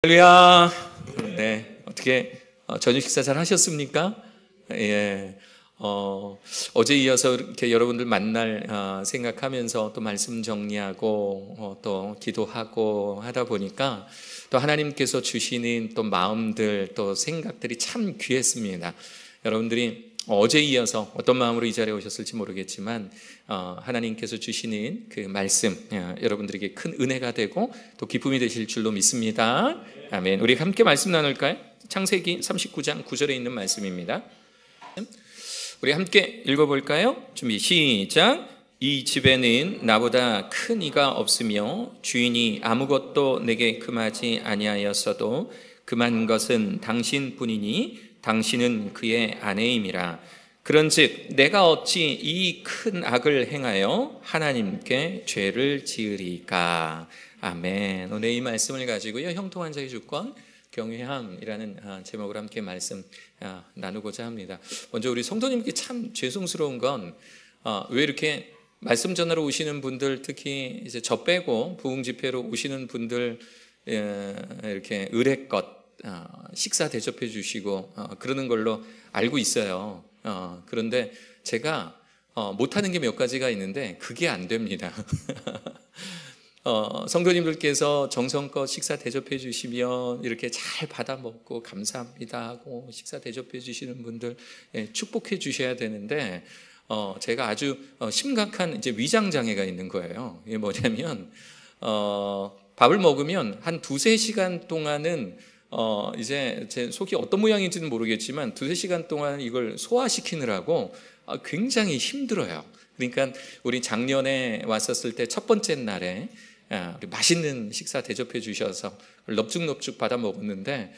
할렐루야. 네, 어떻게 저녁 식사 잘 하셨습니까? 예. 어제 이어서 이렇게 여러분들 만날 생각하면서 또 말씀 정리하고 또 기도하고 하다 보니까 또 하나님께서 주시는 또 마음들 또 생각들이 참 귀했습니다. 여러분들이 어제 이어서 어떤 마음으로 이 자리에 오셨을지 모르겠지만 하나님께서 주시는 그 말씀 여러분들에게 큰 은혜가 되고 또 기쁨이 되실 줄로 믿습니다. 아멘. 우리 함께 말씀 나눌까요? 창세기 39장 9절에 있는 말씀입니다. 우리 함께 읽어볼까요? 준비 시작. 이 집에는 나보다 큰 이가 없으며 주인이 아무것도 내게 금하지 아니하였어도 금한 것은 당신뿐이니 당신은 그의 아내임이라. 그런즉 내가 어찌 이 큰 악을 행하여 하나님께 죄를 지으리까. 아멘. 오늘 이 말씀을 가지고요, 형통한 자의 주권 경외함이라는 제목으로 함께 말씀 나누고자 합니다. 먼저 우리 성도님께 참 죄송스러운 건 왜 이렇게 말씀 전하러 오시는 분들, 특히 이제 저 빼고 부흥 집회로 오시는 분들 이렇게 의례껏 식사 대접해 주시고 그러는 걸로 알고 있어요. 그런데 제가 못하는 게 몇 가지가 있는데 그게 안 됩니다. 성도님들께서 정성껏 식사 대접해 주시면 이렇게 잘 받아 먹고 감사합니다 하고 식사 대접해 주시는 분들 축복해 주셔야 되는데 제가 아주 심각한 이제 위장 장애가 있는 거예요. 이게 뭐냐면 밥을 먹으면 한 2-3시간 동안은 이제 제 속이 어떤 모양인지는 모르겠지만 2-3시간 동안 이걸 소화시키느라고 굉장히 힘들어요. 그러니까 우리 작년에 왔었을 때 첫 번째 날에 우리 맛있는 식사 대접해 주셔서 넙죽넙죽 받아 먹었는데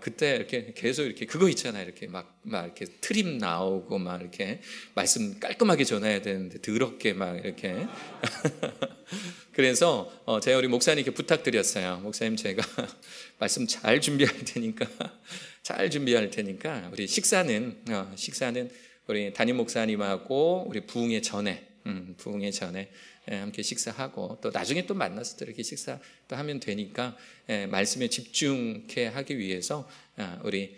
그때 이렇게 계속 이렇게 그거 있잖아요. 이렇게 막 이렇게 트림 나오고 막 이렇게 말씀 깔끔하게 전해야 되는데 더럽게 막 이렇게 그래서 제가 우리 목사님께 부탁드렸어요. 목사님, 제가 말씀 잘 준비할 테니까 우리 식사는 우리 담임 목사님하고 우리 부흥회 전에 함께 식사하고 또 나중에 또 만나서 또 이렇게 식사 또 하면 되니까 말씀에 집중케 하기 위해서 우리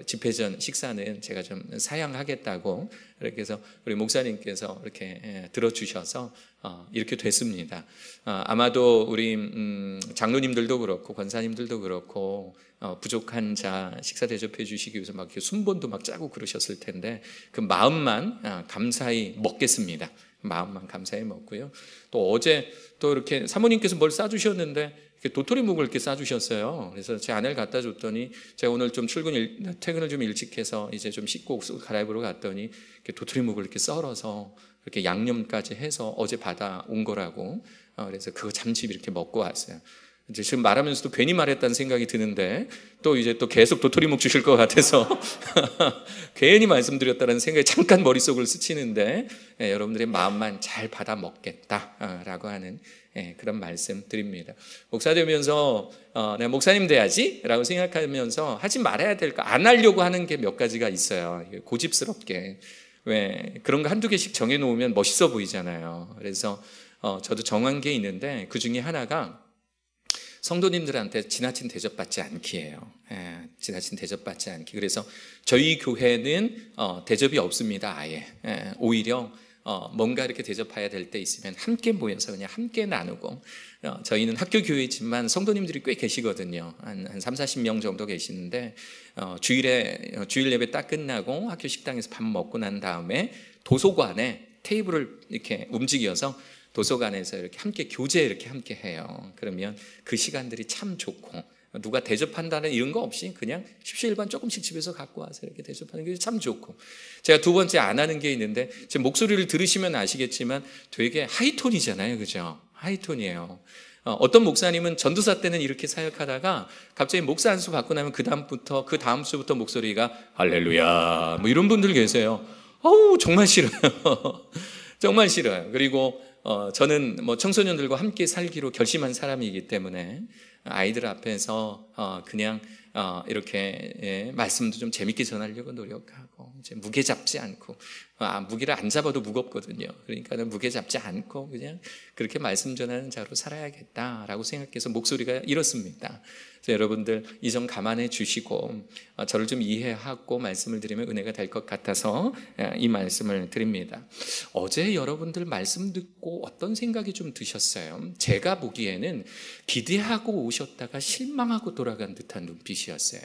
집회 전 식사는 제가 좀 사양하겠다고 이렇게 해서 우리 목사님께서 이렇게 들어주셔서 이렇게 됐습니다. 아마도 우리 장로님들도 그렇고 권사님들도 그렇고 부족한 자 식사 대접해 주시기 위해서 막 이렇게 순본도 막 짜고 그러셨을 텐데 그 마음만 감사히 먹겠습니다. 마음만 감사히 먹고요. 또 어제 또 이렇게 사모님께서 뭘 싸주셨는데 이렇게 도토리묵을 이렇게 싸주셨어요. 그래서 제 아내를 갖다 줬더니 제가 오늘 좀 퇴근을 좀 일찍 해서 이제 좀 씻고 옷을 갈아입으러 갔더니 이렇게 도토리묵을 이렇게 썰어서 이렇게 양념까지 해서 어제 받아온 거라고. 그래서 그거 잠시 이렇게 먹고 왔어요. 이제 지금 말하면서도 괜히 말했다는 생각이 드는데 또 이제 또 계속 도토리묵 주실 것 같아서 괜히 말씀드렸다는 생각이 잠깐 머릿속을 스치는데 여러분들의 마음만 잘 받아 먹겠다라고 하는 그런 말씀 드립니다. 목사 되면서 내가 목사님 돼야지 라고 생각하면서 하지 말아야 될까 안 하려고 하는 게 몇 가지가 있어요. 고집스럽게 왜 그런 거 한두 개씩 정해놓으면 멋있어 보이잖아요. 그래서 저도 정한 게 있는데 그 중에 하나가 성도님들한테 지나친 대접받지 않기예요. 지나친 대접받지 않기. 그래서 저희 교회는 대접이 없습니다. 아예. 오히려 뭔가 이렇게 대접해야 될 때 있으면 함께 모여서 그냥 함께 나누고 저희는 학교 교회지만 성도님들이 꽤 계시거든요. 한 30-40명 정도 계시는데 주일 예배 딱 끝나고 학교 식당에서 밥 먹고 난 다음에 도서관에 테이블을 이렇게 움직여서 도서관에서 이렇게 함께 교제 이렇게 함께 해요. 그러면 그 시간들이 참 좋고 누가 대접한다는 이런 거 없이 그냥 십시일반 조금씩 집에서 갖고 와서 이렇게 대접하는 게 참 좋고. 제가 두 번째 안 하는 게 있는데 제 목소리를 들으시면 아시겠지만 되게 하이톤이잖아요. 그죠? 하이톤이에요. 어떤 목사님은 전도사 때는 이렇게 사역하다가 갑자기 목사 안수 받고 나면 그 다음 주부터 목소리가 할렐루야 뭐 이런 분들 계세요. 정말 싫어요. 정말 싫어요. 그리고 저는 뭐 청소년들과 함께 살기로 결심한 사람이기 때문에 아이들 앞에서 그냥 이렇게 말씀도 좀 재밌게 전하려고 노력하고, 이제 무게 잡지 않고, 무게를 안 잡아도 무겁거든요. 그러니까 무게 잡지 않고 그냥 그렇게 말씀 전하는 자로 살아야겠다라고 생각해서 목소리가 이렇습니다. 그래서 여러분들 이 점 감안해 주시고 저를 좀 이해하고 말씀을 드리면 은혜가 될 것 같아서 이 말씀을 드립니다. 어제 여러분들 말씀 듣고 어떤 생각이 좀 드셨어요? 제가 보기에는 기대하고 오셨다가 실망하고 돌아간 듯한 눈빛이었어요.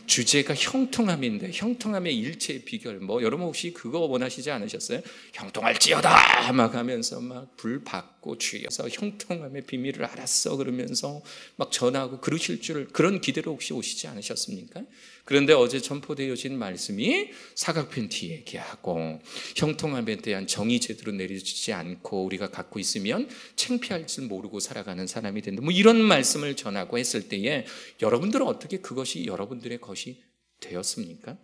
주제가 형통함인데 형통함의 일체의 비결, 여러분 혹시 그거 원하시지 않으셨어요? 형통할지어다 막 하면서 막 불 받고 주여서 형통함의 비밀을 알았어 그러면서 막 전하고 그러실 줄, 그런 기대로 혹시 오시지 않으셨습니까? 그런데 어제 전포되어진 말씀이 사각팬티 얘기하고 형통함에 대한 정의 제대로 내려지지 않고 우리가 갖고 있으면 창피할 줄 모르고 살아가는 사람이 된다, 이런 말씀을 전하고 했을 때에 여러분들은 어떻게 그것이 여러분들의 것이 되었습니까?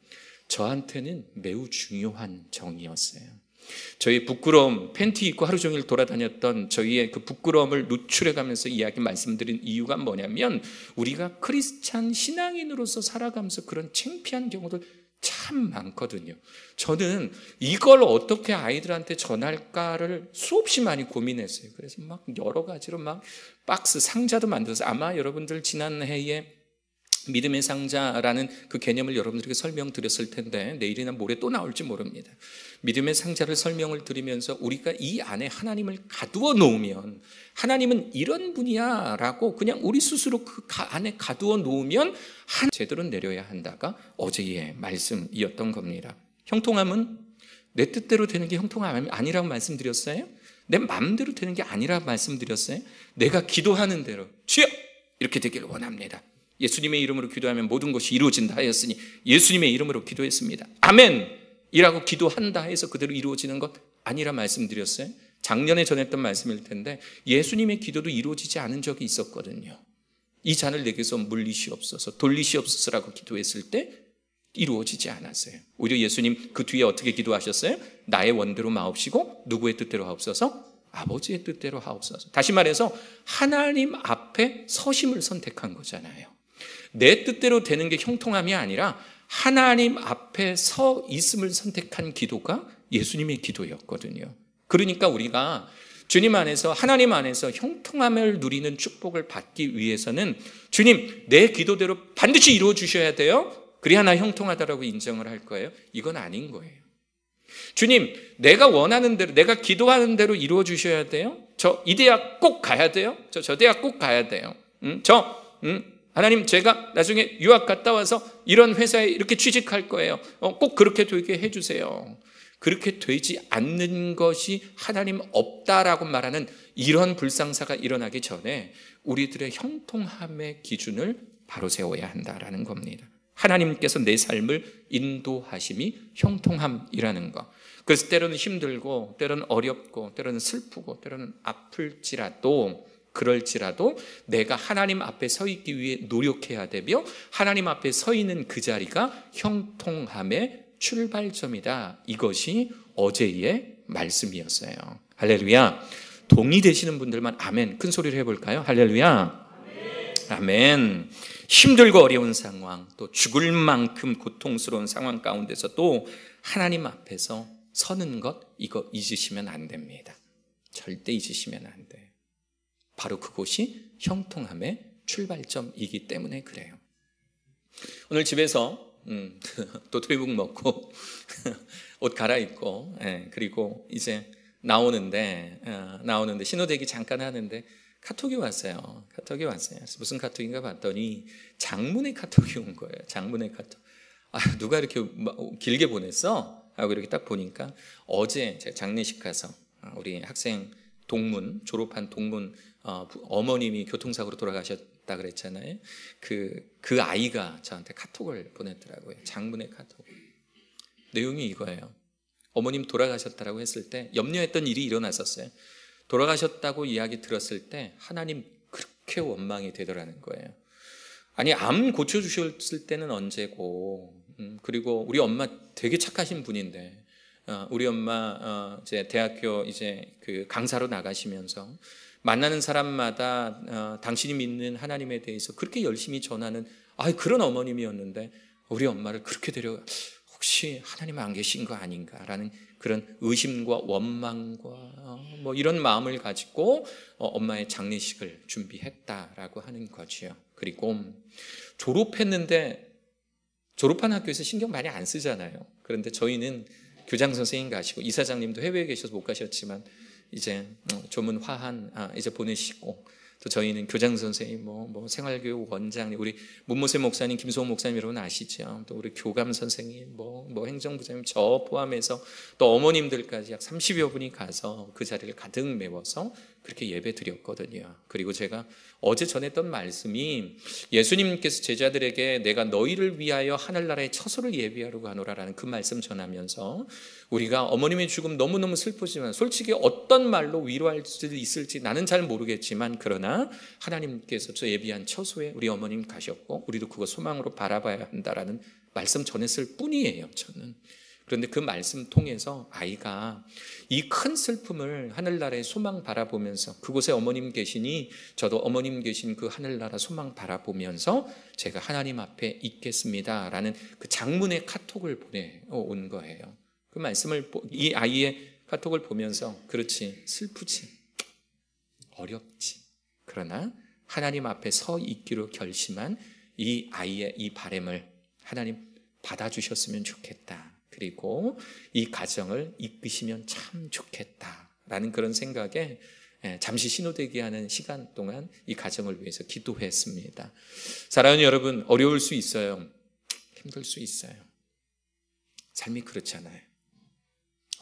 저한테는 매우 중요한 정의였어요. 저희 부끄러움, 팬티 입고 하루 종일 돌아다녔던 저희의 그 부끄러움을 노출해가면서 이야기 말씀드린 이유가 뭐냐면, 우리가 크리스찬 신앙인으로서 살아가면서 그런 창피한 경우들 참 많거든요. 저는 이걸 어떻게 아이들한테 전할까를 수없이 많이 고민했어요. 그래서 막 여러 가지로 막 박스, 상자도 만들어서, 아마 여러분들 지난해에 믿음의 상자라는 그 개념을 여러분들에게 설명드렸을 텐데 내일이나 모레 또 나올지 모릅니다. 믿음의 상자를 설명을 드리면서 우리가 이 안에 하나님을 가두어 놓으면, 하나님은 이런 분이야 라고 그냥 우리 스스로 그 안에 가두어 놓으면 제대로 내려야 한다가 어제의 말씀이었던 겁니다. 형통함은 내 뜻대로 되는 게 형통함이 아니라고 말씀드렸어요. 내 마음대로 되는 게 아니라고 말씀드렸어요. 내가 기도하는 대로 주여 이렇게 되기를 원합니다. 예수님의 이름으로 기도하면 모든 것이 이루어진다 하였으니 예수님의 이름으로 기도했습니다. 아멘! 이라고 기도한다 해서 그대로 이루어지는 것 아니라 말씀드렸어요. 작년에 전했던 말씀일 텐데 예수님의 기도도 이루어지지 않은 적이 있었거든요. 이 잔을 내게서 물리시옵소서, 돌리시옵소서라고 기도했을 때 이루어지지 않았어요. 오히려 예수님 그 뒤에 어떻게 기도하셨어요? 나의 원대로 마옵시고 누구의 뜻대로 하옵소서? 아버지의 뜻대로 하옵소서. 다시 말해서 하나님 앞에 서심을 선택한 거잖아요. 내 뜻대로 되는 게 형통함이 아니라 하나님 앞에 서 있음을 선택한 기도가 예수님의 기도였거든요. 그러니까 우리가 주님 안에서, 하나님 안에서 형통함을 누리는 축복을 받기 위해서는 주님 내 기도대로 반드시 이루어 주셔야 돼요. 그래야 나 형통하다라고 인정을 할 거예요. 이건 아닌 거예요. 주님 내가 원하는 대로, 내가 기도하는 대로 이루어 주셔야 돼요. 저 이 대학 꼭 가야 돼요. 저 대학 꼭 가야 돼요. 하나님 제가 나중에 유학 갔다 와서 이런 회사에 이렇게 취직할 거예요. 꼭 그렇게 되게 해주세요. 그렇게 되지 않는 것이 하나님 없다라고 말하는 이런 불상사가 일어나기 전에 우리들의 형통함의 기준을 바로 세워야 한다라는 겁니다. 하나님께서 내 삶을 인도하심이 형통함이라는 것. 그래서 때로는 힘들고 때로는 어렵고 때로는 슬프고 때로는 아플지라도, 그럴지라도 내가 하나님 앞에 서 있기 위해 노력해야 되며 하나님 앞에 서 있는 그 자리가 형통함의 출발점이다. 이것이 어제의 말씀이었어요. 할렐루야. 동의되시는 분들만 아멘 큰 소리를 해볼까요? 할렐루야. 아멘. 힘들고 어려운 상황, 또 죽을 만큼 고통스러운 상황 가운데서도 하나님 앞에서 서는 것, 이거 잊으시면 안 됩니다. 절대 잊으시면 안 돼요. 바로 그곳이 형통함의 출발점이기 때문에 그래요. 오늘 집에서 도토리묵 먹고 옷 갈아입고 그리고 이제 나오는데 신호대기 잠깐 하는데 카톡이 왔어요. 무슨 카톡인가 봤더니 장문의 카톡이 온 거예요. 장문의 카톡. 누가 이렇게 길게 보냈어? 하고 이렇게 딱 보니까 어제 제가 장례식 가서 우리 학생 졸업한 동문 어머님이 교통사고로 돌아가셨다 그랬잖아요. 그 아이가 저한테 카톡을 보냈더라고요. 장문의 카톡. 내용이 이거예요. 어머님 돌아가셨다라고 했을 때 염려했던 일이 일어났었어요. 돌아가셨다고 이야기 들었을 때 하나님 그렇게 원망이 되더라는 거예요. 아니 암 고쳐주셨을 때는 언제고, 그리고 우리 엄마 되게 착하신 분인데 우리 엄마 이제 대학교 이제 그 강사로 나가시면서 만나는 사람마다 당신이 믿는 하나님에 대해서 그렇게 열심히 전하는 그런 어머님이었는데 우리 엄마를 그렇게 데려가 혹시 하나님 안 계신 거 아닌가라는 그런 의심과 원망과 뭐 이런 마음을 가지고 엄마의 장례식을 준비했다라고 하는 거지요. 그리고 졸업했는데 졸업한 학교에서 신경 많이 안 쓰잖아요. 그런데 저희는 교장 선생님 가시고 이사장님도 해외에 계셔서 못 가셨지만 이제 조문 화한 이제 보내시고 또 저희는 교장 선생님 뭐 생활교육 원장님 우리 문모세 목사님 김소호 목사님 여러분 아시죠? 또 우리 교감 선생님 뭐 행정부장님 저 포함해서 또 어머님들까지 약 30여 분이 가서 그 자리를 가득 메워서 그렇게 예배 드렸거든요. 그리고 제가 어제 전했던 말씀이 예수님께서 제자들에게 내가 너희를 위하여 하늘나라의 처소를 예비하려고 하노라라는 그 말씀 전하면서 우리가 어머님의 죽음 너무너무 슬프지만 솔직히 어떤 말로 위로할 수 있을지 나는 잘 모르겠지만 그러나 하나님께서 저 예비한 처소에 우리 어머님 가셨고 우리도 그거 소망으로 바라봐야 한다라는 말씀 전했을 뿐이에요. 저는. 그런데 그 말씀 통해서 아이가 이 큰 슬픔을 하늘나라의 소망 바라보면서 그곳에 어머님 계시니 저도 어머님 계신 그 하늘나라 소망 바라보면서 제가 하나님 앞에 있겠습니다라는 그 장문의 카톡을 보내온 거예요. 그 말씀을 이 아이의 카톡을 보면서 그렇지 슬프지 어렵지 그러나 하나님 앞에 서 있기로 결심한 이 아이의 이 바람을 하나님 받아주셨으면 좋겠다. 그리고 이 가정을 이끄시면 참 좋겠다라는 그런 생각에 잠시 신호대기하는 시간 동안 이 가정을 위해서 기도했습니다. 사랑하는 여러분, 어려울 수 있어요. 힘들 수 있어요. 삶이 그렇잖아요.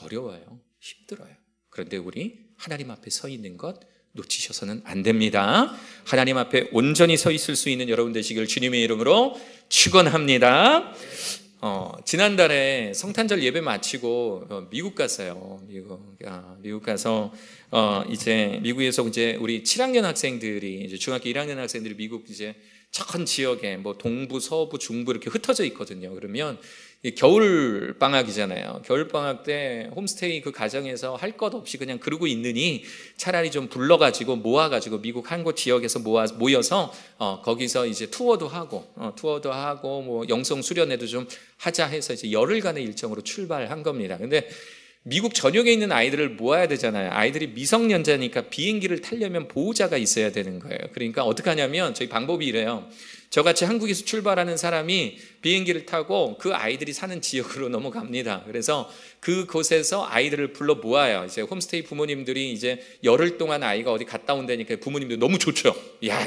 어려워요. 힘들어요. 그런데 우리 하나님 앞에 서 있는 것 놓치셔서는 안 됩니다. 하나님 앞에 온전히 서 있을 수 있는 여러분 되시길 주님의 이름으로 축원합니다. 지난달에 성탄절 예배 마치고 미국 갔어요. 미국 가서 이제 미국에서 이제 우리 7학년 학생들이 이제 중학교 1학년 학생들이 미국 이제 전 지역에 뭐 동부, 서부, 중부 이렇게 흩어져 있거든요. 그러면 겨울 방학이잖아요. 겨울 방학 때 홈스테이 그 가정에서 할 것 없이 그냥 그러고 있느니 차라리 좀 불러가지고 모아가지고 미국 한 곳 지역에서 모여서 거기서 이제 투어도 하고 뭐 영성 수련회도 좀 하자 해서 이제 열흘간의 일정으로 출발한 겁니다. 근데 미국 전역에 있는 아이들을 모아야 되잖아요. 아이들이 미성년자니까 비행기를 타려면 보호자가 있어야 되는 거예요. 그러니까 어떻게 하냐면 저희 방법이 이래요. 저같이 한국에서 출발하는 사람이 비행기를 타고 그 아이들이 사는 지역으로 넘어갑니다. 그래서 그곳에서 아이들을 불러 모아요. 이제 홈스테이 부모님들이 이제 열흘 동안 아이가 어디 갔다 온다니까 부모님들 너무 좋죠. 야,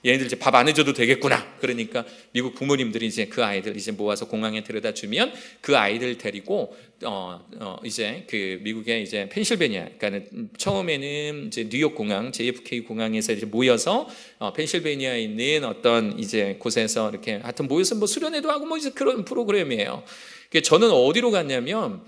얘네들 이제 밥 안 해줘도 되겠구나. 그러니까 미국 부모님들이 이제 그 아이들 이제 모아서 공항에 데려다 주면 그 아이들 데리고 이제 그 미국의 이제 펜실베니아, 그러니까 처음에는 이제 뉴욕 공항, JFK 공항에서 이제 모여서 펜실베니아에 있는 어떤 이제 곳에서 이렇게 하여튼 모여서 뭐 수련회도 하고 뭐 이제 그런 프로그램이에요. 저는 어디로 갔냐면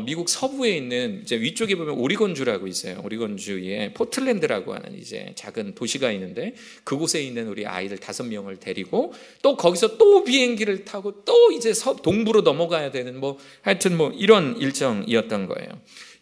미국 서부에 있는 이제 위쪽에 보면 오리건주라고 있어요. 오리건주에 포틀랜드라고 하는 이제 작은 도시가 있는데 그곳에 있는 우리 아이들 5명을 데리고 또 거기서 또 비행기를 타고 또 이제 동부로 넘어가야 되는 뭐 하여튼 뭐 이런 일정이었던 거예요.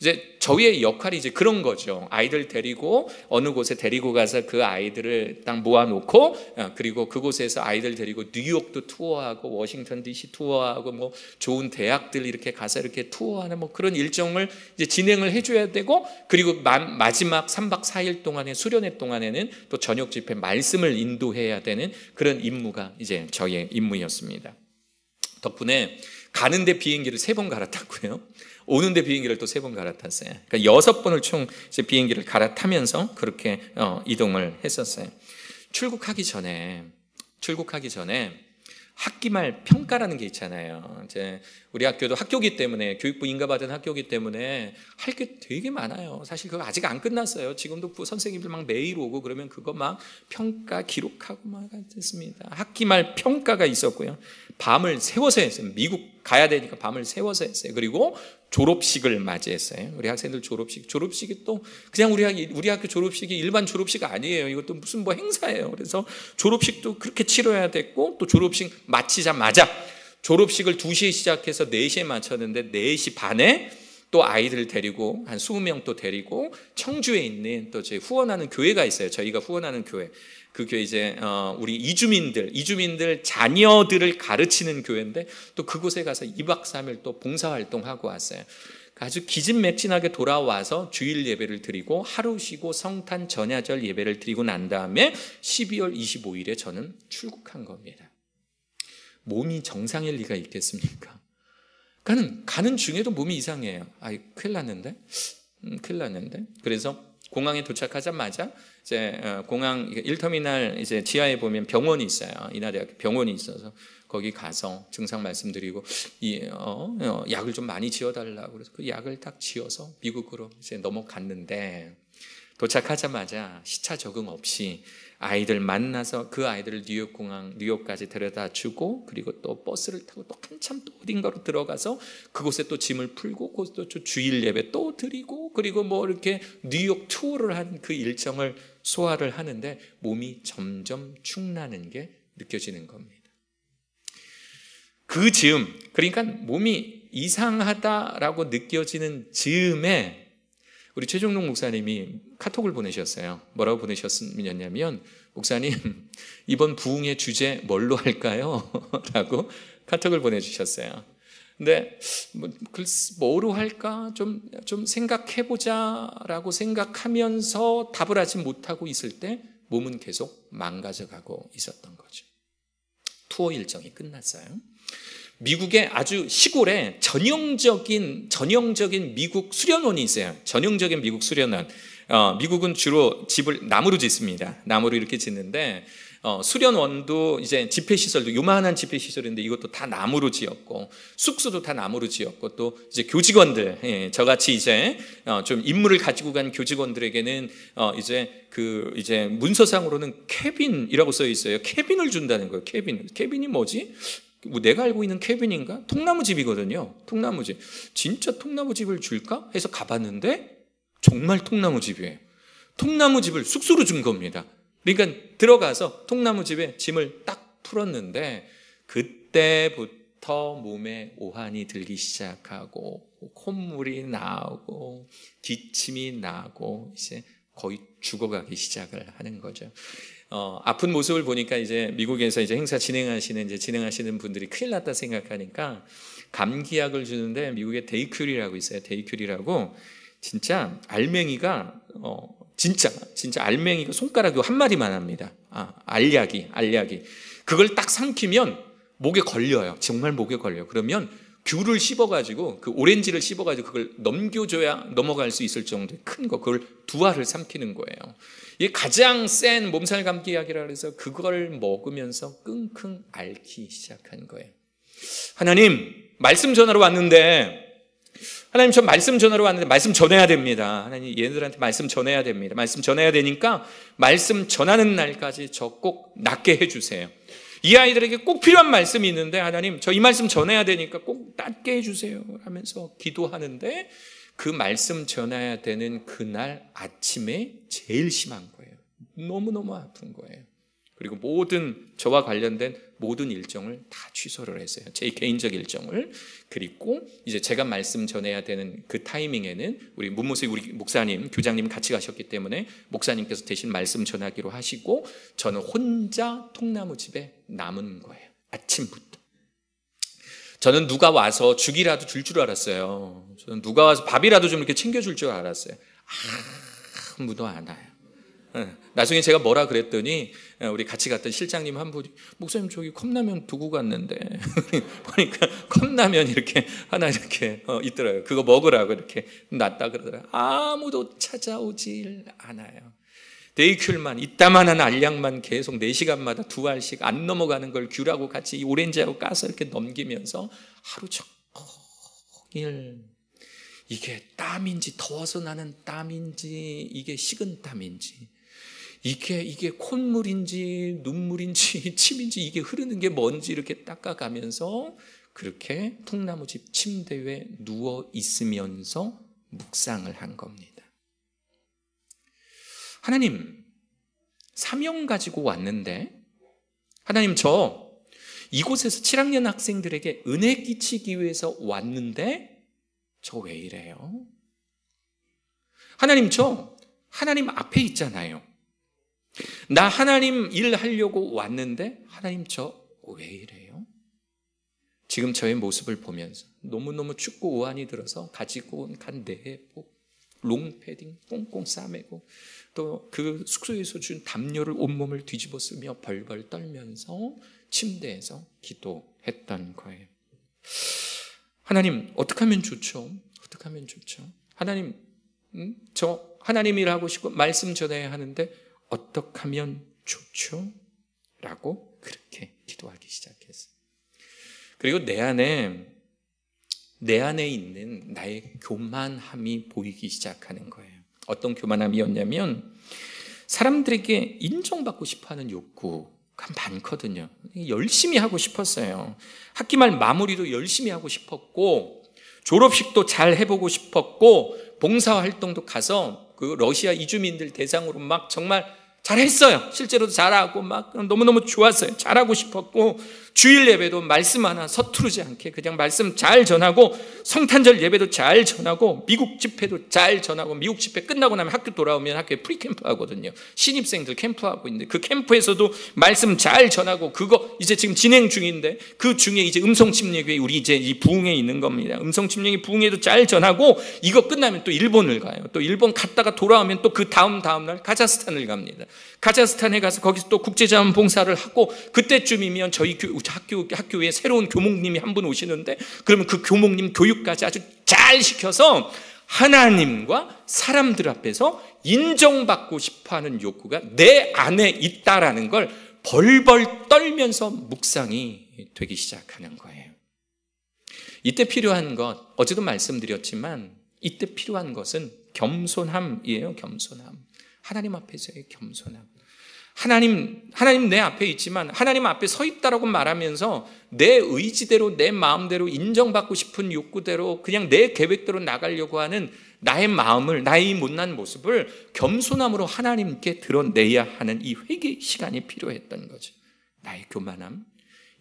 이제 저희의 역할이 이제 그런 거죠. 아이들 데리고 어느 곳에 데리고 가서 그 아이들을 딱 모아놓고 그리고 그곳에서 아이들 데리고 뉴욕도 투어하고 워싱턴 DC 투어하고 뭐 좋은 대학들 이렇게 가서 이렇게 투어하는 뭐 그런 일정을 이제 진행을 해줘야 되고 그리고 마지막 3박 4일 동안의 수련회 동안에는 또 저녁 집회 말씀을 인도해야 되는 그런 임무가 이제 저의 임무였습니다. 덕분에 가는데 비행기를 3번 갈아탔고요. 오는데 비행기를 또 3번 갈아탔어요. 그러니까 6번을 총 이제 비행기를 갈아타면서 그렇게 이동을 했었어요. 출국하기 전에 학기 말 평가라는 게 있잖아요. 이제 우리 학교도 학교기 때문에 교육부 인가받은 학교기 때문에 할 게 되게 많아요. 사실 그거 아직 안 끝났어요. 지금도 선생님들 막 매일 오고 그러면 그거 막 평가 기록하고 막 했습니다. 학기 말 평가가 있었고요. 밤을 새워서 했어요. 미국 가야 되니까 밤을 새워서 했어요. 그리고 졸업식을 맞이했어요. 우리 학생들 졸업식이 또 그냥 우리 학교 졸업식이 일반 졸업식 아니에요. 이것도 무슨 뭐 행사예요. 그래서 졸업식도 그렇게 치러야 됐고 또 졸업식 마치자마자 졸업식을 2시에 시작해서 4시에 마쳤는데 4시 반에 또 아이들 데리고 한 20명 또 데리고 청주에 있는 또 저희 후원하는 교회가 있어요. 저희가 후원하는 교회. 그 교회 이제 우리 이주민들 자녀들을 가르치는 교회인데 또 그곳에 가서 2박 3일 또 봉사활동하고 왔어요. 아주 기진맥진하게 돌아와서 주일 예배를 드리고 하루 쉬고 성탄 전야절 예배를 드리고 난 다음에 12월 25일에 저는 출국한 겁니다. 몸이 정상일 리가 있겠습니까? 가는 중에도 몸이 이상해요. 큰일 났는데? 큰일 났는데? 그래서 공항에 도착하자마자 이제 공항 1터미널 이제 지하에 보면 병원이 있어요. 인하대학교 병원이 있어서 거기 가서 증상 말씀드리고 약을 좀 많이 지어달라고 그래서 그 약을 딱 지어서 미국으로 이제 넘어갔는데 도착하자마자 시차 적응 없이 아이들 만나서 그 아이들을 뉴욕까지 데려다 주고 그리고 또 버스를 타고 또 한참 또 어딘가로 들어가서 그곳에 또 짐을 풀고 그곳에 또 주일 예배 또 드리고 그리고 뭐 이렇게 뉴욕 투어를 한 그 일정을 소화를 하는데 몸이 점점 축나는 게 느껴지는 겁니다. 그 즈음, 그러니까 몸이 이상하다라고 느껴지는 즈음에 우리 최종록 목사님이 카톡을 보내셨어요. 뭐라고 보내셨냐면 목사님 이번 부흥의 주제 뭘로 할까요? 라고 카톡을 보내주셨어요. 근데 뭐로 할까? 좀 생각해보자 라고 생각하면서 답을 하지 못하고 있을 때 몸은 계속 망가져가고 있었던 거죠. 투어 일정이 끝났어요. 미국의 아주 시골에 전형적인 미국 수련원이 있어요. 전형적인 미국 수련원. 미국은 주로 집을 나무로 짓습니다. 나무로 이렇게 짓는데 수련원도 이제 집회시설도 요만한 집회시설인데 이것도 다 나무로 지었고 숙소도 다 나무로 지었고 또 이제 교직원들 저같이 이제 좀 인물을 가지고 간 교직원들에게는 이제 문서상으로는 캐빈이라고 써 있어요. 캐빈을 준다는 거예요. 캐빈이 뭐지? 뭐 내가 알고 있는 캐빈인가? 통나무집이거든요. 통나무집. 진짜 통나무집을 줄까? 해서 가봤는데 정말 통나무집이에요. 통나무집을 숙소로 준 겁니다. 그러니까 들어가서 통나무집에 짐을 딱 풀었는데 그때부터 몸에 오한이 들기 시작하고 콧물이 나오고 기침이 나고 이제 거의 죽어가기 시작을 하는 거죠. 아픈 모습을 보니까 이제 미국에서 이제 행사 진행하시는 분들이 큰일 났다 생각하니까 감기약을 주는데 미국에 데이큐리라고 있어요. 데이큐리라고 진짜 알맹이가 진짜 알맹이가 손가락 한 마디만 합니다. 알약이 그걸 딱 삼키면 목에 걸려요. 정말 목에 걸려요. 그러면 귤을 씹어가지고 그 오렌지를 씹어가지고 그걸 넘겨줘야 넘어갈 수 있을 정도의 큰 거 그걸 두 알을 삼키는 거예요. 이게 가장 센 몸살 감기약이라 그래서 그걸 먹으면서 끙끙 앓기 시작한 거예요. 하나님 말씀 전하러 왔는데 하나님 저 말씀 전하러 왔는데 말씀 전해야 됩니다. 하나님 얘네들한테 말씀 전해야 됩니다. 말씀 전해야 되니까 말씀 전하는 날까지 저 꼭 낫게 해주세요. 이 아이들에게 꼭 필요한 말씀이 있는데 하나님 저 이 말씀 전해야 되니까 꼭 낫게 해주세요 하면서 기도하는데 그 말씀 전해야 되는 그날 아침에 제일 심한 거예요. 너무너무 아픈 거예요. 그리고 모든 저와 관련된 모든 일정을 다 취소를 했어요. 제 개인적 일정을. 그리고 이제 제가 말씀 전해야 되는 그 타이밍에는 우리 목사님, 교장님 같이 가셨기 때문에 목사님께서 대신 말씀 전하기로 하시고 저는 혼자 통나무집에 남은 거예요. 아침부터. 저는 누가 와서 죽이라도 줄 줄 알았어요. 저는 누가 와서 밥이라도 좀 이렇게 챙겨줄 줄 알았어요. 아무도 안 와요. 나중에 제가 뭐라 그랬더니 우리 같이 갔던 실장님 한 분이 목사님 저기 컵라면 두고 갔는데 보니까 컵라면 이렇게 하나 이렇게 있더라고요. 그거 먹으라고 이렇게 놨다 그러더라고요. 아무도 찾아오질 않아요. 데이큐만 이따만한 알약만 계속 4시간마다 2알씩 안 넘어가는 걸 귤하고 같이 오렌지하고 까서 이렇게 넘기면서 하루 종일 이게 땀인지 더워서 나는 땀인지 이게 식은 땀인지 이게 콧물인지 눈물인지 침인지 이게 흐르는 게 뭔지 이렇게 닦아가면서 그렇게 통나무집 침대 위에 누워 있으면서 묵상을 한 겁니다. 하나님 사명 가지고 왔는데 하나님 이곳에서 7학년 학생들에게 은혜 끼치기 위해서 왔는데 저 왜 이래요? 하나님, 저 하나님 앞에 있잖아요. 나 하나님 일하려고 왔는데 하나님 저 왜 이래요? 지금 저의 모습을 보면서 너무너무 춥고 우한이 들어서 가지고 온 간 내복, 롱패딩 꽁꽁 싸매고 또 그 숙소에서 준 담요를 온몸을 뒤집어 쓰며 벌벌 떨면서 침대에서 기도했던 거예요. 하나님, 어떻게 하면 좋죠? 어떻게 하면 좋죠? 하나님, 저 하나님 일하고 싶고 말씀 전해야 하는데 어떻게 하면 좋죠? 라고 그렇게 기도하기 시작했어요. 그리고 내 안에 있는 나의 교만함이 보이기 시작하는 거예요. 어떤 교만함이었냐면 사람들에게 인정받고 싶어하는 욕구가 많거든요. 열심히 하고 싶었어요. 학기말 마무리도 열심히 하고 싶었고 졸업식도 잘 해보고 싶었고 봉사활동도 가서 그 러시아 이주민들 대상으로 막 정말 잘했어요. 실제로도 잘하고 막 너무너무 좋았어요. 잘하고 싶었고 주일 예배도 말씀 하나 서투르지 않게 그냥 말씀 잘 전하고 성탄절 예배도 잘 전하고 미국 집회도 잘 전하고 미국 집회 끝나고 나면 학교 돌아오면 학교에 프리캠프 하거든요. 신입생들 캠프하고 있는데 그 캠프에서도 말씀 잘 전하고 그거 이제 지금 진행 중인데 그 중에 이제 음성침례교회 우리 이제 이 부흥에 있는 겁니다. 음성침례 부흥에도 잘 전하고 이거 끝나면 또 일본을 가요. 또 일본 갔다가 돌아오면 또 그 다음 날 카자흐스탄을 갑니다. 카자흐스탄에 가서 거기서 또 국제자원봉사를 하고 그때쯤이면 저희 학교에 새로운 교목님이 한 분 오시는데 그러면 그 교목님 교육까지 아주 잘 시켜서 하나님과 사람들 앞에서 인정받고 싶어하는 욕구가 내 안에 있다라는 걸 벌벌 떨면서 묵상이 되기 시작하는 거예요. 이때 필요한 것, 어제도 말씀드렸지만 이때 필요한 것은 겸손함이에요. 겸손함. 하나님 앞에서의 겸손함. 하나님 내 앞에 있지만 하나님 앞에 서 있다라고 말하면서 내 의지대로 내 마음대로 인정받고 싶은 욕구대로 그냥 내 계획대로 나가려고 하는 나의 마음을, 나의 못난 모습을 겸손함으로 하나님께 드러내야 하는 이 회개 시간이 필요했던 거죠. 나의 교만함,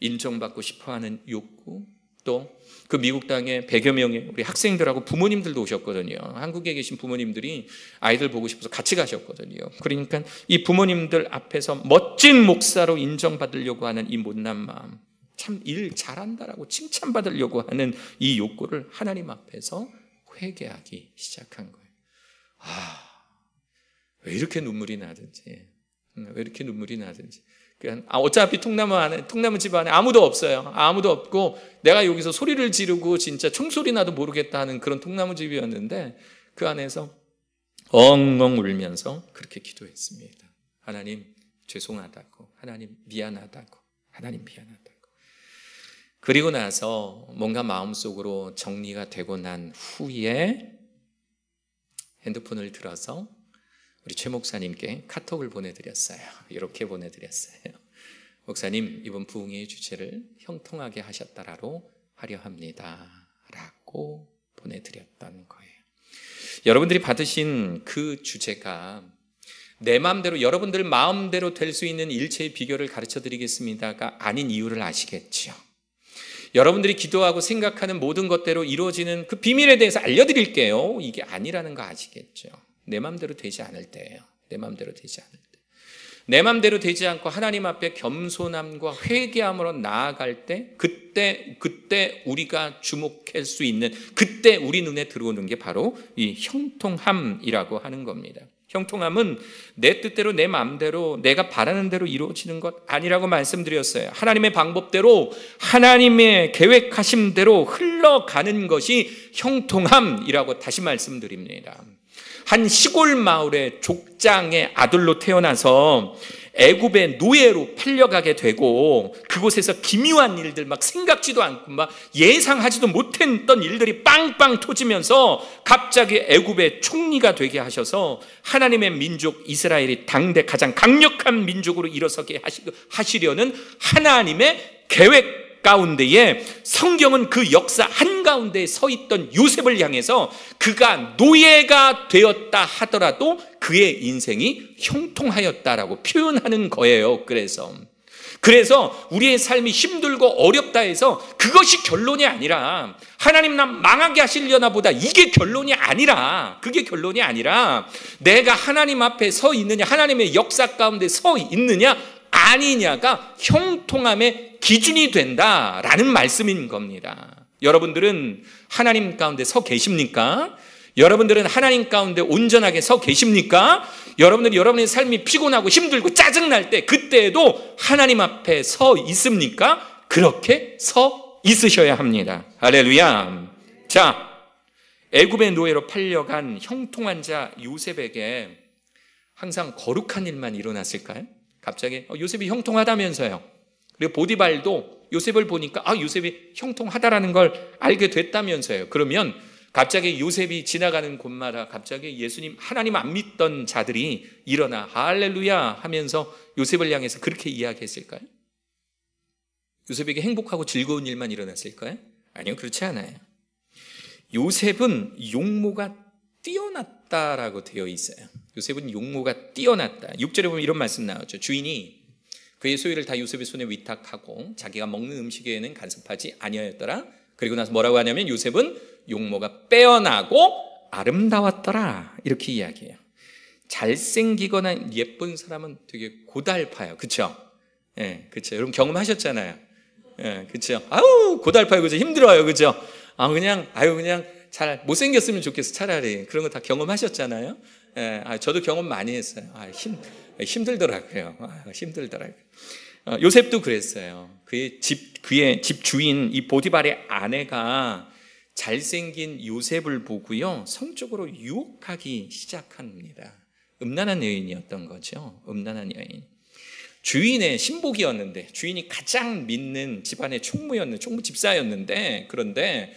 인정받고 싶어하는 욕구, 또 그 미국 땅에 100여 명의 우리 학생들하고 부모님들도 오셨거든요. 한국에 계신 부모님들이 아이들 보고 싶어서 같이 가셨거든요. 그러니까 이 부모님들 앞에서 멋진 목사로 인정받으려고 하는 이 못난 마음, 참 일 잘한다라고 칭찬받으려고 하는 이 욕구를 하나님 앞에서 회개하기 시작한 거예요. 왜 이렇게 눈물이 나든지, 왜 이렇게 눈물이 나든지. 어차피 통나무 집 안에 아무도 없어요. 아무도 없고 내가 여기서 소리를 지르고 진짜 총소리 나도 모르겠다 하는 그런 통나무 집이었는데 그 안에서 엉엉 울면서 그렇게 기도했습니다. 하나님 죄송하다고, 하나님 미안하다고, 하나님 미안하다고. 그리고 나서 뭔가 마음속으로 정리가 되고 난 후에 핸드폰을 들어서 우리 최 목사님께 카톡을 보내드렸어요. 이렇게 보내드렸어요. 목사님, 이번 부흥의 주제를 형통하게 하셨다라로 하려 합니다. 라고 보내드렸던 거예요. 여러분들이 받으신 그 주제가 내 마음대로, 여러분들 마음대로 될 수 있는 일체의 비결을 가르쳐 드리겠습니다가 아닌 이유를 아시겠죠? 여러분들이 기도하고 생각하는 모든 것대로 이루어지는 그 비밀에 대해서 알려드릴게요. 이게 아니라는 거 아시겠죠? 내 마음대로 되지 않을 때예요. 내 마음대로 되지 않을 때. 내 마음대로 되지 않고 하나님 앞에 겸손함과 회개함으로 나아갈 때 그때 우리가 주목할 수 있는, 그때 우리 눈에 들어오는 게 바로 이 형통함이라고 하는 겁니다. 형통함은 내 뜻대로 내 마음대로 내가 바라는 대로 이루어지는 것 아니라고 말씀드렸어요. 하나님의 방법대로 하나님의 계획하심대로 흘러가는 것이 형통함이라고 다시 말씀드립니다. 한 시골 마을의 족장의 아들로 태어나서 애굽의 노예로 팔려가게 되고 그곳에서 기묘한 일들 막 생각지도 않고 막 예상하지도 못했던 일들이 빵빵 터지면서 갑자기 애굽의 총리가 되게 하셔서 하나님의 민족 이스라엘이 당대 가장 강력한 민족으로 일어서게 하시려는 하나님의 계획 가운데에 성경은 그 역사 한가운데에 서 있던 요셉을 향해서 그가 노예가 되었다 하더라도 그의 인생이 형통하였다라고 표현하는 거예요. 그래서 우리의 삶이 힘들고 어렵다 해서 그것이 결론이 아니라 하나님 나 망하게 하시려나 보다, 이게 결론이 아니라, 그게 결론이 아니라 내가 하나님 앞에 서 있느냐, 하나님의 역사 가운데 서 있느냐 아니냐가 형통함의 기준이 된다라는 말씀인 겁니다. 여러분들은 하나님 가운데 서 계십니까? 여러분들은 하나님 가운데 온전하게 서 계십니까? 여러분들이 여러분의 삶이 피곤하고 힘들고 짜증날 때, 그때에도 하나님 앞에 서 있습니까? 그렇게 서 있으셔야 합니다. 할렐루야. 자, 애굽의 노예로 팔려간 형통한 자 요셉에게 항상 거룩한 일만 일어났을까요? 갑자기 요셉이 형통하다면서요. 그리고 보디발도 요셉을 보니까 요셉이 형통하다라는 걸 알게 됐다면서요. 그러면 갑자기 요셉이 지나가는 곳마다 갑자기 예수님, 하나님 안 믿던 자들이 일어나 할렐루야 하면서 요셉을 향해서 그렇게 이야기했을까요? 요셉에게 행복하고 즐거운 일만 일어났을까요? 아니요, 그렇지 않아요. 요셉은 용모가 뛰어났다라고 되어 있어요. 요셉은 용모가 뛰어났다. 6절에 보면 이런 말씀 나오죠. 주인이 그의 소유를 다 요셉의 손에 위탁하고 자기가 먹는 음식에는 간섭하지 아니하였더라. 그리고 나서 뭐라고 하냐면 요셉은 용모가 빼어나고 아름다웠더라, 이렇게 이야기해요. 잘생기거나 예쁜 사람은 되게 고달파요. 그렇죠? 예, 그렇죠. 여러분 경험하셨잖아요. 예, 그렇죠. 고달파요. 그죠? 힘들어요. 그죠? 그냥 잘 못생겼으면 좋겠어. 차라리 그런 거 다 경험하셨잖아요. 예, 저도 경험 많이 했어요. 힘들더라고요. 힘들더라고요. 요셉도 그랬어요. 그의 집 주인 이 보디발의 아내가 잘생긴 요셉을 보고요, 성적으로 유혹하기 시작합니다. 음란한 여인이었던 거죠. 음란한 여인. 주인의 신복이었는데, 주인이 가장 믿는 집안의 총무 집사였는데, 그런데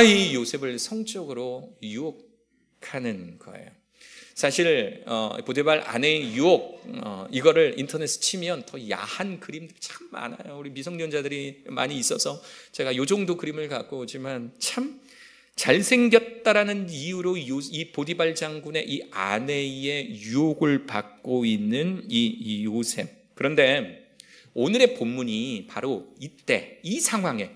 이 요셉을 성적으로 유혹하는 거예요. 사실 보디발 아내의 유혹, 이거를 인터넷에 치면 더 야한 그림들이 참 많아요. 우리 미성년자들이 많이 있어서 제가 요 정도 그림을 갖고 오지만, 참 잘생겼다라는 이유로 이 보디발 장군의 이 아내의 유혹을 받고 있는 이 요셉. 그런데 오늘의 본문이 바로 이때, 이 상황에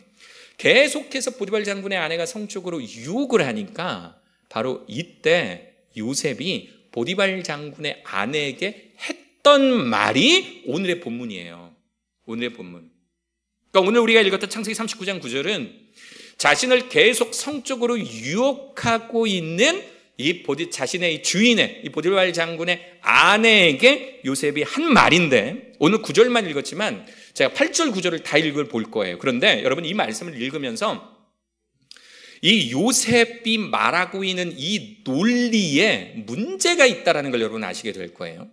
계속해서 보디발 장군의 아내가 성적으로 유혹을 하니까 바로 이때 요셉이 보디발 장군의 아내에게 했던 말이 오늘의 본문이에요. 오늘의 본문. 그러니까 오늘 우리가 읽었던 창세기 39장 9절은 자신을 계속 성적으로 유혹하고 있는 자신의 이 주인의 이 보디발 장군의 아내에게 요셉이 한 말인데, 오늘 9절만 읽었지만 제가 8절 9절을 다 읽어볼 거예요. 그런데 여러분 이 말씀을 읽으면서 이 요셉이 말하고 있는 이 논리에 문제가 있다는 걸 여러분 아시게 될 거예요.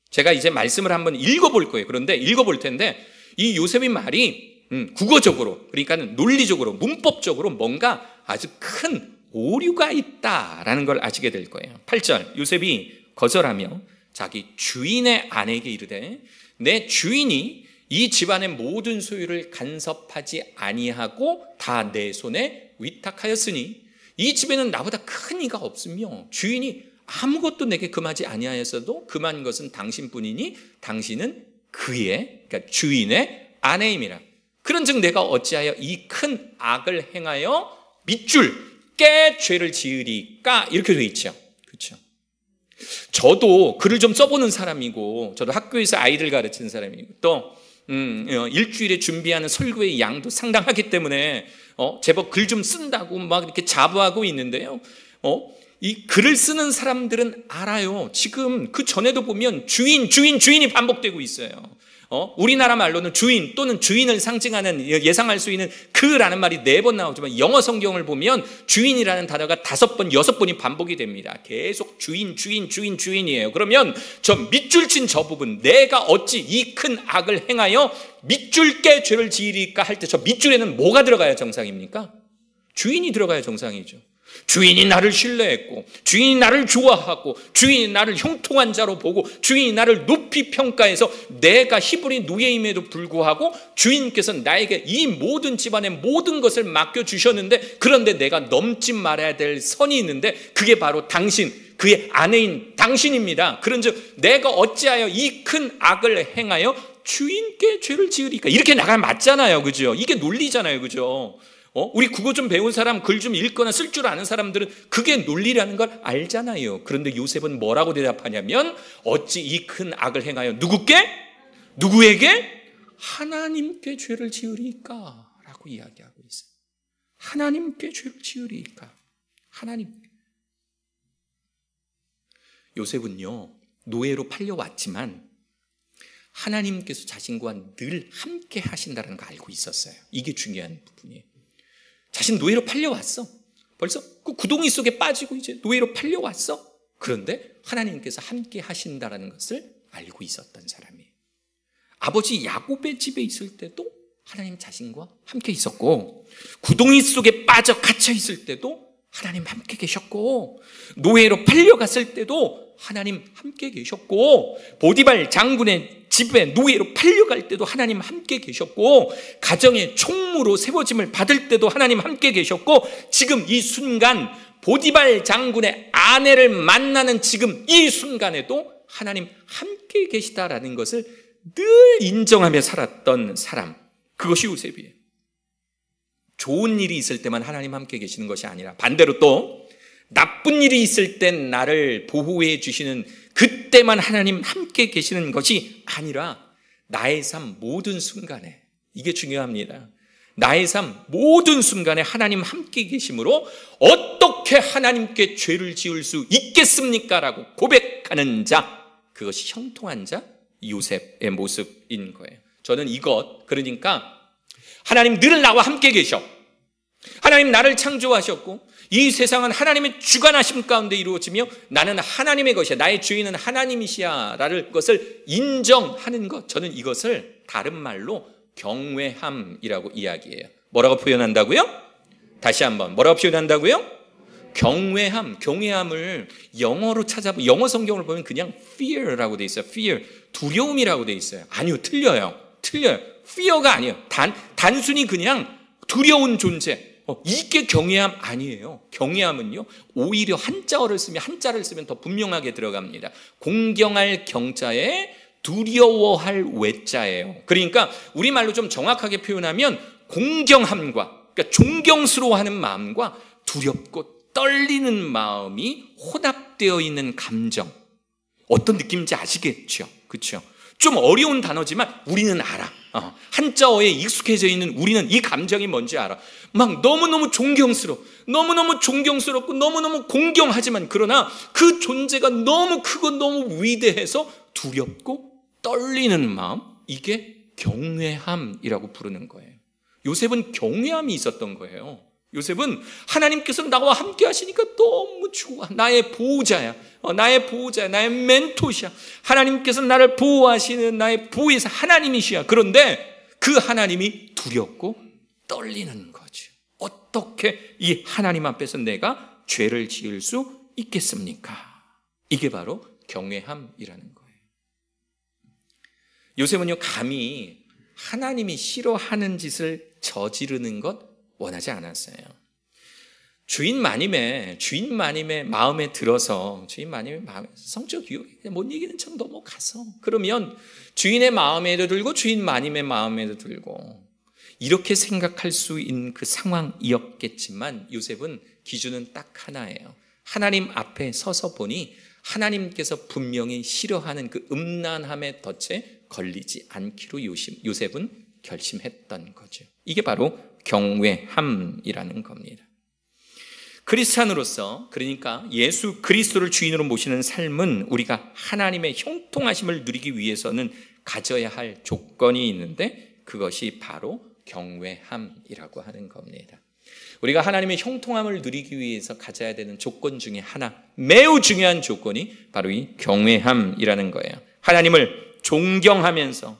제가 이제 말씀을 한번 읽어볼 거예요. 그런데 읽어볼 텐데 이 요셉의 말이 국어적으로, 그러니까 논리적으로, 문법적으로 뭔가 아주 큰 오류가 있다라는 걸 아시게 될 거예요. 8절, 요셉이 거절하며 자기 주인의 아내에게 이르되 내 주인이 이 집안의 모든 소유를 간섭하지 아니하고 다 내 손에 위탁하였으니 이 집에는 나보다 큰 이가 없으며 주인이 아무것도 내게 금하지 아니하였어도 금한 것은 당신뿐이니 당신은 그러니까 주인의 아내임이라. 그런즉 내가 어찌하여 이 큰 악을 행하여 밑줄 깨 죄를 지으리까, 이렇게 되어 있죠. 그렇죠? 저도 글을 좀 써보는 사람이고, 저도 학교에서 아이들 가르치는 사람이고, 또 일주일에 준비하는 설교의 양도 상당하기 때문에 제법 글 좀 쓴다고 막 이렇게 자부하고 있는데요. 이 글을 쓰는 사람들은 알아요. 지금 그 전에도 보면 주인이 반복되고 있어요. 우리나라 말로는 주인 또는 주인을 상징하는, 예상할 수 있는 그라는 말이 4번 나오지만 영어 성경을 보면 주인이라는 단어가 5번, 6번이 반복이 됩니다. 계속 주인이에요. 그러면 저 밑줄 친 저 부분, 내가 어찌 이 큰 악을 행하여 밑줄 깨 죄를 지으리까 할 때 저 밑줄에는 뭐가 들어가야 정상입니까? 주인이 들어가야 정상이죠. 주인이 나를 신뢰했고, 주인이 나를 좋아하고, 주인이 나를 형통한 자로 보고, 주인이 나를 높이 평가해서 내가 히브리 노예임에도 불구하고 주인께서 나에게 이 모든 집안의 모든 것을 맡겨주셨는데, 그런데 내가 넘지 말아야 될 선이 있는데 그게 바로 당신, 그의 아내인 당신입니다. 그런즉 내가 어찌하여 이 큰 악을 행하여 주인께 죄를 지으리까? 이렇게 나가면 맞잖아요, 그죠? 이게 논리잖아요, 그죠? 우리 국어 좀 배운 사람, 글 좀 읽거나 쓸 줄 아는 사람들은 그게 논리라는 걸 알잖아요. 그런데 요셉은 뭐라고 대답하냐면 어찌 이 큰 악을 행하여 누구에게? 하나님께 죄를 지으리까? 라고 이야기하고 있어요. 하나님께 죄를 지으리까? 하나님. 요셉은요, 노예로 팔려왔지만 하나님께서 자신과 늘 함께 하신다는 거 알고 있었어요. 이게 중요한 부분이에요. 자신 노예로 팔려왔어. 벌써 그 구덩이 속에 빠지고 이제 노예로 팔려왔어. 그런데 하나님께서 함께 하신다는 것을 알고 있었던 사람이에요. 아버지 야곱의 집에 있을 때도 하나님 자신과 함께 있었고, 구덩이 속에 빠져 갇혀 있을 때도 하나님 함께 계셨고, 노예로 팔려갔을 때도 하나님 함께 계셨고, 보디발 장군의 집에 노예로 팔려갈 때도 하나님 함께 계셨고, 가정의 총무로 세워짐을 받을 때도 하나님 함께 계셨고, 지금 이 순간 보디발 장군의 아내를 만나는 지금 이 순간에도 하나님 함께 계시다라는 것을 늘 인정하며 살았던 사람, 그것이 요셉이에요. 좋은 일이 있을 때만 하나님 함께 계시는 것이 아니라 반대로 또 나쁜 일이 있을 땐 나를 보호해 주시는 그때만 하나님 함께 계시는 것이 아니라 나의 삶 모든 순간에, 이게 중요합니다. 나의 삶 모든 순간에 하나님 함께 계심으로 어떻게 하나님께 죄를 지을 수 있겠습니까? 라고 고백하는 자, 그것이 형통한 자, 요셉의 모습인 거예요. 저는 그러니까 하나님 늘 나와 함께 계셔. 하나님 나를 창조하셨고 이 세상은 하나님의 주관하심 가운데 이루어지며 나는 하나님의 것이야. 나의 주인은 하나님이시야 라는 것을 인정하는 것. 저는 이것을 다른 말로 경외함이라고 이야기해요. 뭐라고 표현한다고요? 다시 한번 뭐라고 표현한다고요? 경외함을 영어로 찾아보면, 영어 성경을 보면 그냥 fear라고 돼 있어요. fear, 두려움이라고 돼 있어요. 아니요, 틀려요. fear가 아니에요. 단순히 그냥 두려운 존재. 이게 경외함 아니에요. 경외함은요, 오히려 한자를 쓰면 더 분명하게 들어갑니다. 공경할 경자에 두려워할 외자예요. 그러니까 우리말로 좀 정확하게 표현하면 공경함과, 그러니까 존경스러워하는 마음과 두렵고 떨리는 마음이 혼합되어 있는 감정. 어떤 느낌인지 아시겠죠? 그렇죠? 좀 어려운 단어지만 우리는 알아. 한자어에 익숙해져 있는 우리는 이 감정이 뭔지 알아. 막 너무너무 존경스럽고 너무너무 공경하지만, 그러나 그 존재가 너무 크고 너무 위대해서 두렵고 떨리는 마음, 이게 경외함이라고 부르는 거예요. 요셉은 경외함이 있었던 거예요. 요셉은 하나님께서 나와 함께 하시니까 너무 좋아. 나의 보호자야. 나의 멘토시야. 하나님께서 나를 보호하시는 나의 보호자 하나님이시야. 그런데 그 하나님이 두렵고 떨리는 거죠. 어떻게 이 하나님 앞에서 내가 죄를 지을 수 있겠습니까? 이게 바로 경외함이라는 거예요. 요셉은요, 감히 하나님이 싫어하는 짓을 저지르는 것 원하지 않았어요. 주인 마님의 마음에 들어서, 성적 유혹에 못 이기는 척 넘어가서, 그러면 주인의 마음에도 들고 주인 마님의 마음에도 들고, 이렇게 생각할 수 있는 그 상황이었겠지만 요셉은 기준은 딱 하나예요. 하나님 앞에 서서 보니 하나님께서 분명히 싫어하는 그 음란함의 덫에 걸리지 않기로 요셉은 결심했던 거죠. 이게 바로 경외함이라는 겁니다. 크리스찬으로서, 그러니까 예수 그리스도를 주인으로 모시는 삶은 우리가 하나님의 형통하심을 누리기 위해서는 가져야 할 조건이 있는데, 그것이 바로 경외함이라고 하는 겁니다. 우리가 하나님의 형통함을 누리기 위해서 가져야 되는 조건 중에 하나, 매우 중요한 조건이 바로 이 경외함이라는 거예요. 하나님을 존경하면서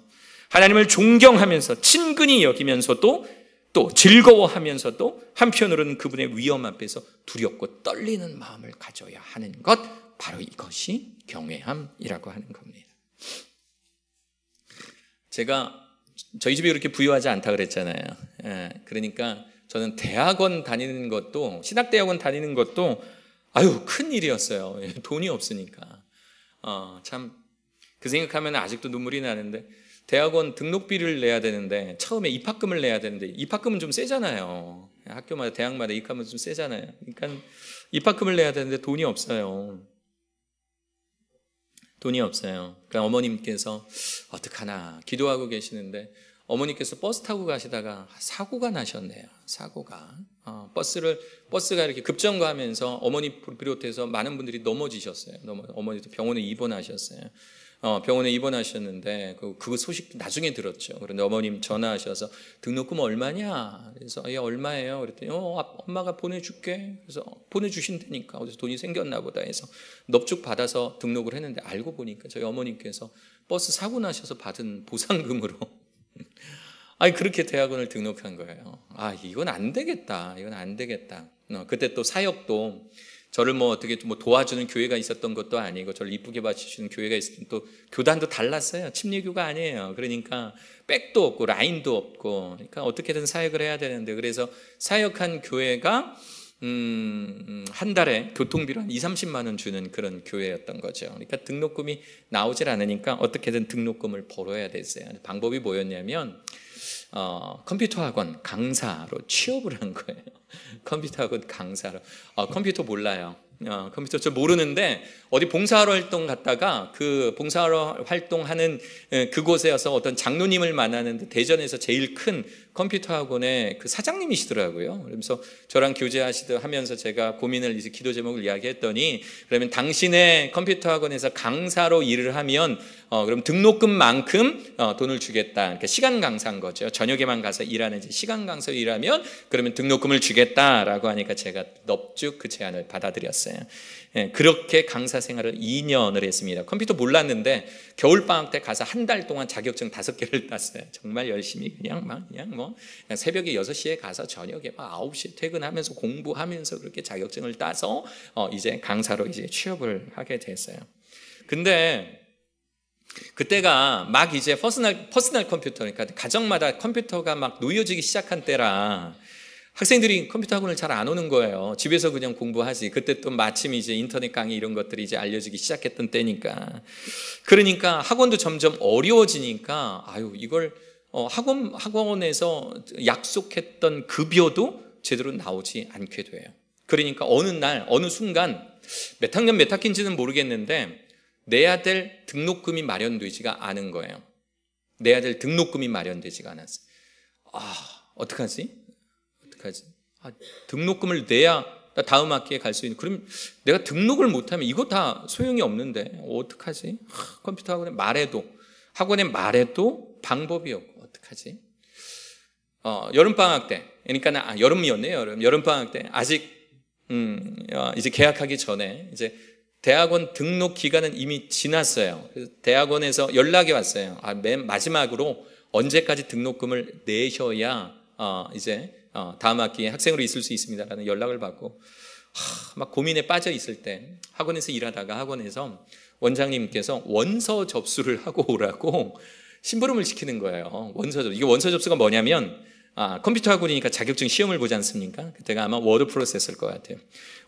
친근히 여기면서도 또 즐거워하면서도 한편으로는 그분의 위엄 앞에서 두렵고 떨리는 마음을 가져야 하는 것, 바로 이것이 경외함이라고 하는 겁니다. 제가 저희 집이 그렇게 부유하지 않다 그랬잖아요. 그러니까 저는 대학원 다니는 것도, 신학대학원 다니는 것도 아유, 큰 일이었어요. 돈이 없으니까. 참, 그 생각하면 아직도 눈물이 나는데, 대학원 등록비를 내야 되는데, 처음에 입학금을 내야 되는데, 입학금은 좀 세잖아요. 학교마다, 대학마다 입학금은 좀 세잖아요. 그러니까 입학금을 내야 되는데 돈이 없어요. 돈이 없어요. 그러니까 어머님께서 어떡하나 기도하고 계시는데, 어머니께서 버스 타고 가시다가 사고가 나셨네요. 사고가. 버스가 이렇게 급정거하면서 어머니 비롯해서 많은 분들이 넘어지셨어요. 어머니도 병원에 입원하셨어요. 병원에 입원하셨는데 그 소식 나중에 들었죠. 그런데 어머님 전화하셔서 등록금 얼마냐? 그래서 얼마예요? 그랬더니 엄마가 보내줄게. 그래서 보내주신다니까. 어디서 돈이 생겼나 보다 해서 넙죽 받아서 등록을 했는데, 알고 보니까 저희 어머님께서 버스 사고 나셔서 받은 보상금으로 그렇게 대학원을 등록한 거예요. 이건 안 되겠다. 이건 안 되겠다. 그때 또 사역도 저를 어떻게 도와주는 교회가 있었던 것도 아니고, 저를 이쁘게 봐주시는 교회가 있었던, 또 교단도 달랐어요. 침례교가 아니에요. 그러니까 백도 없고 라인도 없고, 그러니까 어떻게든 사역을 해야 되는데, 그래서 사역한 교회가 한 달에 교통비로 한 2-30만 원 주는 그런 교회였던 거죠. 그러니까 등록금이 나오질 않으니까 어떻게든 등록금을 벌어야 됐어요. 방법이 뭐였냐면 컴퓨터 학원 강사로 취업을 한 거예요. 컴퓨터 학원 강사로. 컴퓨터 몰라요. 컴퓨터 저 모르는데 어디 봉사활 활동 갔다가 그 봉사활 활동하는 그곳에서 어떤 장로님을 만나는데, 대전에서 제일 큰 컴퓨터 학원의 그 사장님이시더라고요. 그러면서 저랑 교제하면서 제가 고민을, 이제 기도 제목을 이야기했더니, 그러면 당신의 컴퓨터 학원에서 강사로 일을 하면 그럼 등록금만큼 돈을 주겠다. 그러니까 시간 강사인 거죠. 저녁에만 가서 일하는 시간 강사로 일하면 그러면 등록금을 주겠다라고 하니까 제가 넙죽 그 제안을 받아들였어요. 그렇게 강사 생활을 2년을 했습니다. 컴퓨터 몰랐는데 겨울방학 때 가서 한 달 동안 자격증 5개를 땄어요. 정말 열심히 그냥 새벽에 6시에 가서 저녁에 9시에 퇴근하면서 공부하면서 그렇게 자격증을 따서 이제 강사로 이제 취업을 하게 됐어요. 근데 그때가 막 이제 퍼스널 컴퓨터, 그러니까 가정마다 컴퓨터가 막 놓여지기 시작한 때라 학생들이 컴퓨터 학원을 잘 안 오는 거예요. 집에서 그냥 공부하지. 그때 또 마침 이제 인터넷 강의 이런 것들이 이제 알려지기 시작했던 때니까. 그러니까 학원도 점점 어려워지니까 이걸 학원에서 약속했던 급여도 제대로 나오지 않게 돼요. 그러니까 어느 날 어느 순간 몇 학년 몇 학기인지는 모르겠는데 내야 될 등록금이 마련되지가 않은 거예요. 내야 될 등록금이 마련되지가 않았어요. 어떡하지? 등록금을 내야 다음 학기에 갈 수 있는. 그럼 내가 등록을 못하면 이거 다 소용이 없는데 어떡하지? 컴퓨터 학원에 말해도 방법이 없고 어떡하지? 여름방학 때, 그러니까 여름이었네요. 여름방학 때 아직 이제 개학하기 전에 이제 대학원 등록 기간은 이미 지났어요. 그래서 대학원에서 연락이 왔어요. 맨 마지막으로 언제까지 등록금을 내셔야 이제 다음 학기에 학생으로 있을 수 있습니다라는 연락을 받고 막 고민에 빠져 있을 때, 학원에서 일하다가 학원에서 원장님께서 원서 접수를 하고 오라고 심부름을 시키는 거예요. 이게 원서 접수가 뭐냐면 컴퓨터 학원이니까 자격증 시험을 보지 않습니까? 그때가 아마 워드 프로세서일 것 같아요.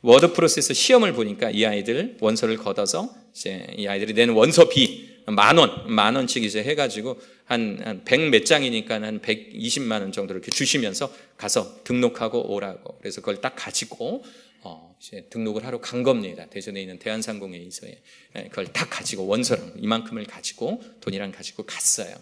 워드 프로세서 시험을 보니까 이 아이들 원서를 걷어서 이제 이 아이들이 내는 원서비 만 원씩 이제 해가지고 한 100 몇 장이니까 한 120만 원 정도 이렇게 주시면서 가서 등록하고 오라고. 그래서 그걸 딱 가지고 이제 등록을 하러 간 겁니다. 대전에 있는 대한상공회의소에. 그걸 딱 가지고 원서랑 이만큼을 가지고 돈이랑 가지고 갔어요.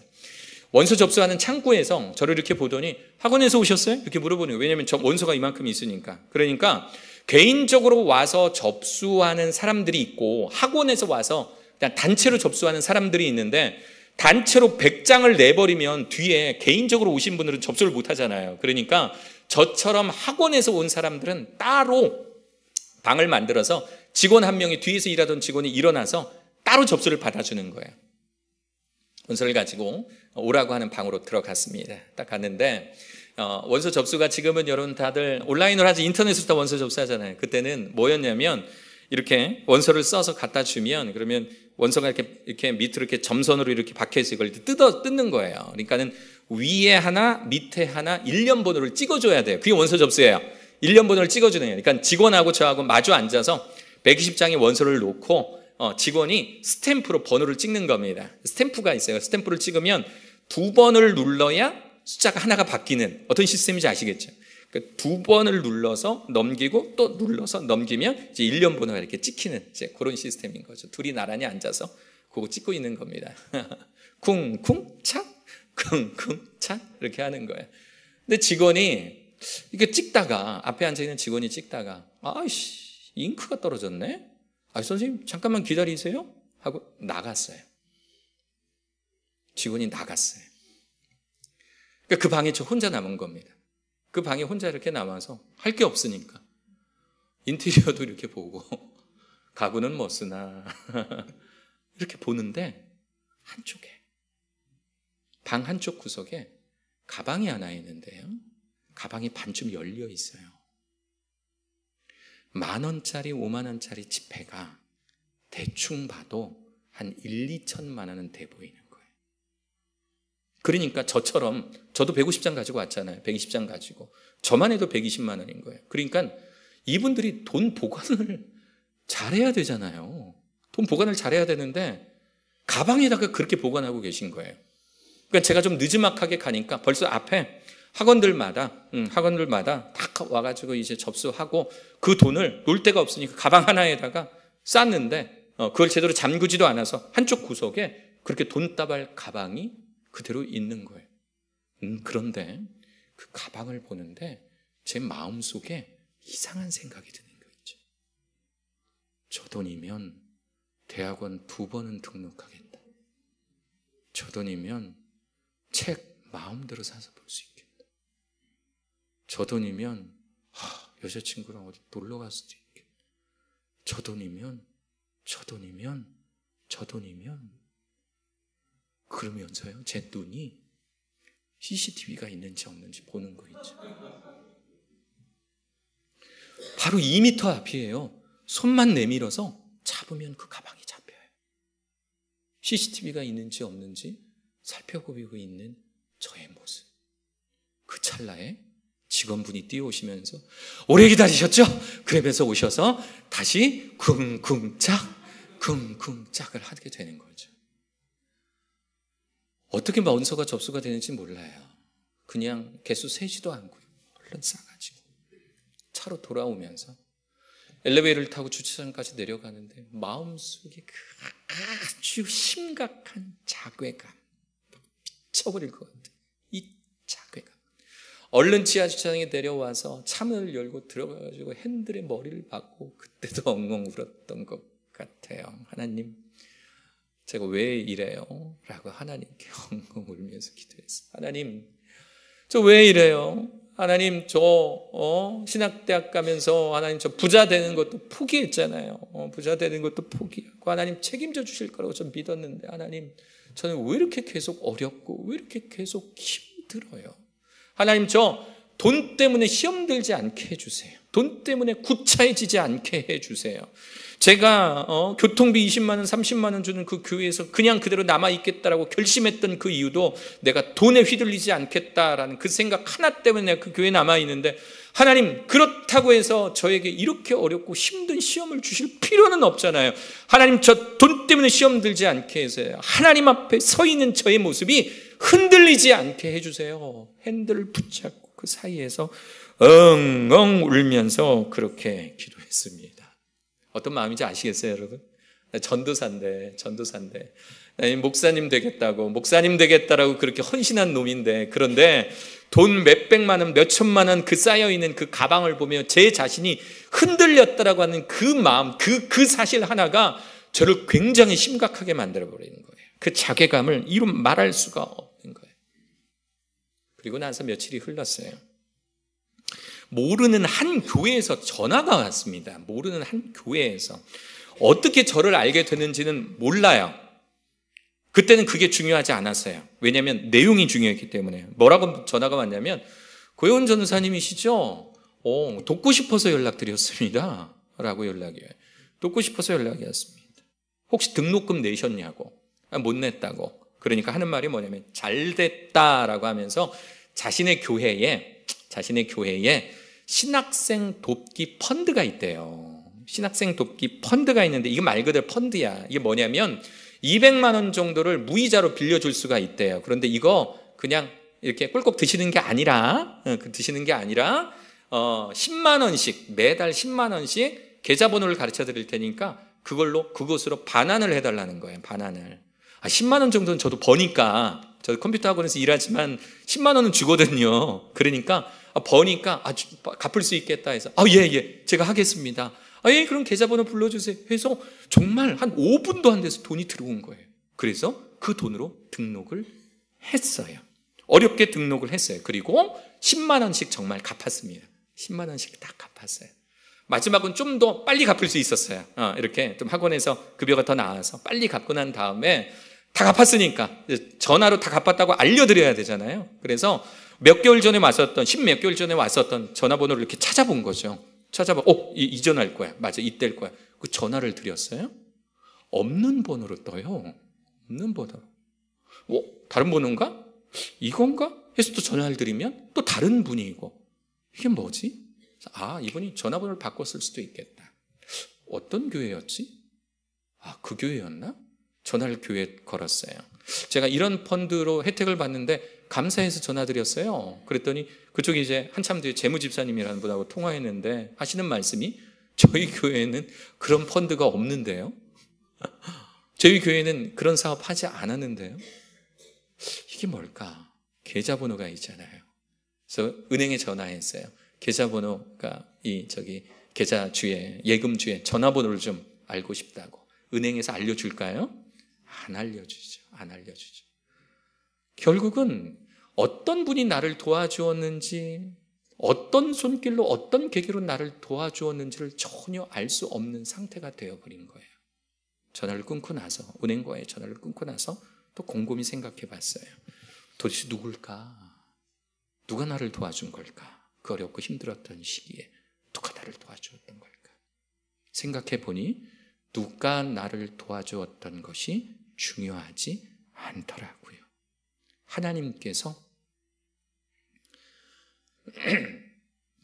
원서 접수하는 창구에서 저를 이렇게 보더니 학원에서 오셨어요? 이렇게 물어보는 거예요. 왜냐하면 원서가 이만큼 있으니까. 그러니까 개인적으로 와서 접수하는 사람들이 있고 학원에서 와서 그냥 단체로 접수하는 사람들이 있는데, 단체로 100장을 내버리면 뒤에 개인적으로 오신 분들은 접수를 못 하잖아요. 그러니까 저처럼 학원에서 온 사람들은 따로 방을 만들어서 직원 한 명이, 뒤에서 일하던 직원이 일어나서 따로 접수를 받아주는 거예요. 원서를 가지고 오라고 하는 방으로 들어갔습니다. 딱 갔는데 원서 접수가, 지금은 여러분 다들 온라인으로 하지 인터넷으로 다 원서 접수하잖아요. 그때는 뭐였냐면 이렇게 원서를 써서 갖다 주면, 그러면 원서가 이렇게 밑으로 이렇게 점선으로 이렇게 박혀서 이걸 뜯는 거예요. 그러니까는 위에 하나 밑에 하나 1년 번호를 찍어줘야 돼요. 그게 원서 접수예요. 1년 번호를 찍어주는 거예요. 그러니까 직원하고 저하고 마주 앉아서 120장의 원서를 놓고 직원이 스탬프로 번호를 찍는 겁니다. 스탬프가 있어요. 스탬프를 찍으면 2번을 눌러야 숫자가 하나가 바뀌는 어떤 시스템인지 아시겠죠? 그러니까 2번을 눌러서 넘기고 또 눌러서 넘기면 이제 1년 번호가 이렇게 찍히는 이제 그런 시스템인 거죠. 둘이 나란히 앉아서 그거 찍고 있는 겁니다. 쿵쿵 착, 쿵쿵 착 이렇게 하는 거예요. 근데 직원이 이게 찍다가 앞에 앉아 있는 직원이 찍다가 아이씨 잉크가 떨어졌네. 선생님 잠깐만 기다리세요 하고 나갔어요. 직원이 나갔어요. 그러니까 그 방에 저 혼자 남은 겁니다. 그 방에 혼자 이렇게 남아서 할 게 없으니까 인테리어도 이렇게 보고 가구는 뭐 쓰나 이렇게 보는데 한쪽에 방 한쪽 구석에 가방이 하나 있는데요. 가방이 반쯤 열려 있어요. 10,000원짜리 50,000원짜리 지폐가 대충 봐도 한 1-2천만 원은 돼 보이는 거예요. 그러니까 저처럼 저도 150장 가지고 왔잖아요. 120장 가지고 저만 해도 120만 원인 거예요. 그러니까 이분들이 돈 보관을 잘해야 되잖아요. 돈 보관을 잘해야 되는데 가방에다가 그렇게 보관하고 계신 거예요. 그러니까 제가 좀 느지막하게 가니까 벌써 앞에 학원들마다 다 와가지고 이제 접수하고 그 돈을 놓을 데가 없으니까 가방 하나에다가 쌌는데 그걸 제대로 잠그지도 않아서 한쪽 구석에 그렇게 돈다발 가방이 그대로 있는 거예요. 그런데 그 가방을 보는데 제 마음속에 이상한 생각이 드는 거죠. 저 돈이면 대학원 2번은 등록하겠다. 저 돈이면 책 마음대로 사서 볼 수 있겠다. 저 돈이면 여자친구랑 어디 놀러 갈 수도 있겠다. 저 돈이면 그러면서요 제 눈이 CCTV가 있는지 없는지 보는 거 있죠. 바로 2m 앞이에요. 손만 내밀어서 잡으면 그 가방이 잡혀요. CCTV가 있는지 없는지 살펴보고 있는 저의 모습. 그 찰나에 직원분이 뛰어오시면서 오래 기다리셨죠? 그러면서 오셔서 다시 쿵쿵짝을 하게 되는 거죠. 어떻게 원서가 접수가 되는지 몰라요. 그냥 개수 세지도 않고 얼른 싸가지고 차로 돌아오면서 엘리베이터를 타고 주차장까지 내려가는데 마음속에 그 아주 심각한 자괴감, 미쳐버릴 것 같아요. 이 자괴감. 얼른 지하 주차장에 내려와서 차문을 열고 들어가가지고 핸들에 머리를 박고 그때도 엉엉 울었던 것 같아요. 하나님, 제가 왜 이래요? 라고 하나님께 엉엉 울면서 기도했어요. 하나님, 저 왜 이래요? 하나님, 저 신학대학 가면서 하나님 저 부자 되는 것도 포기했잖아요. 부자 되는 것도 포기하고 하나님 책임져 주실 거라고 전 믿었는데 하나님, 저는 왜 이렇게 계속 어렵고 왜 이렇게 계속 힘들어요? 하나님, 저 돈 때문에 시험 들지 않게 해주세요. 돈 때문에 구차해지지 않게 해주세요. 제가 교통비 20만 원, 30만 원 주는 그 교회에서 그냥 그대로 남아있겠다라고 결심했던 그 이유도 내가 돈에 휘둘리지 않겠다라는 그 생각 하나 때문에 내가 그 교회에 남아있는데 하나님, 그렇다고 해서 저에게 이렇게 어렵고 힘든 시험을 주실 필요는 없잖아요. 하나님, 저 돈 때문에 시험 들지 않게 해주세요. 하나님 앞에 서 있는 저의 모습이 흔들리지 않게 해주세요. 핸들을 붙잡고 그 사이에서 엉엉 울면서 그렇게 기도했습니다. 어떤 마음인지 아시겠어요, 여러분? 전도사인데 목사님 되겠다라고 그렇게 헌신한 놈인데, 그런데 돈 몇백만 원, 몇천만 원 그 쌓여있는 그 가방을 보며 제 자신이 흔들렸다라고 하는 그 마음, 그 사실 하나가 저를 굉장히 심각하게 만들어버리는 거예요. 그 자괴감을 이루 말할 수가 없는 거예요. 그리고 나서 며칠이 흘렀어요. 모르는 한 교회에서 전화가 왔습니다. 모르는 한 교회에서. 어떻게 저를 알게 됐는지는 몰라요. 그때는 그게 중요하지 않았어요. 왜냐하면 내용이 중요했기 때문에. 뭐라고 전화가 왔냐면, 고혜원 전도사님이시죠? 돕고 싶어서 연락드렸습니다. 라고 연락이 와요. 돕고 싶어서 연락이 왔습니다. 혹시 등록금 내셨냐고. 못 냈다고. 그러니까 하는 말이 뭐냐면 잘 됐다라고 하면서 자신의 교회에 신학생 돕기 펀드가 있대요. 신학생 돕기 펀드가 있는데 이거 말 그대로 펀드야. 이게 뭐냐면 200만 원 정도를 무이자로 빌려줄 수가 있대요. 그런데 이거 그냥 이렇게 꿀꺽 드시는 게 아니라 10만 원씩, 매달 10만 원씩 계좌번호를 가르쳐 드릴 테니까 그것으로 반환을 해달라는 거예요. 반환을. 10만 원 정도는 저도 버니까, 저 컴퓨터 학원에서 일하지만 10만 원은 주거든요. 그러니까 버니까 갚을 수 있겠다 해서 예, 제가 하겠습니다. 예, 그럼 계좌번호 불러주세요 해서 정말 한 5분도 안 돼서 돈이 들어온 거예요. 그래서 그 돈으로 등록을 했어요. 어렵게 등록을 했어요. 그리고 10만 원씩 정말 갚았습니다. 10만 원씩 딱 갚았어요. 마지막은 좀 더 빨리 갚을 수 있었어요. 이렇게 좀 학원에서 급여가 더 나와서 빨리 갚고 난 다음에 다 갚았으니까 전화로 다 갚았다고 알려드려야 되잖아요. 그래서 몇 개월 전에 왔었던, 10몇 개월 전에 왔었던 전화번호를 이렇게 찾아본 거죠. 이전할 거야. 맞아, 이때일 거야. 그 전화를 드렸어요. 없는 번호로 떠요. 없는 번호. 다른 번호인가? 이건가? 해서 또 전화를 드리면 또 다른 분이고, 이게 뭐지? 이분이 전화번호를 바꿨을 수도 있겠다. 어떤 교회였지? 그 교회였나? 전화를 교회에 걸었어요. 제가 이런 펀드로 혜택을 받는데 감사해서 전화드렸어요. 그랬더니 그쪽이 이제 한참 뒤에 재무집사님이라는 분하고 통화했는데 하시는 말씀이, 저희 교회에는 그런 펀드가 없는데요. 저희 교회는 그런 사업 하지 않았는데요. 이게 뭘까? 계좌번호가 있잖아요. 그래서 은행에 전화했어요. 계좌번호가 계좌주에, 예금주에 전화번호를 좀 알고 싶다고. 은행에서 알려줄까요? 안 알려주죠. 결국은 어떤 분이 나를 도와주었는지, 어떤 손길로, 어떤 계기로 나를 도와주었는지를 전혀 알 수 없는 상태가 되어버린 거예요. 전화를 끊고 나서, 은행과의 전화를 끊고 나서 또 곰곰이 생각해 봤어요. 도대체 누굴까? 누가 나를 도와준 걸까? 그 어렵고 힘들었던 시기에 누가 나를 도와주었던 걸까? 생각해 보니 누가 나를 도와주었던 것이 중요하지 않더라고요. 하나님께서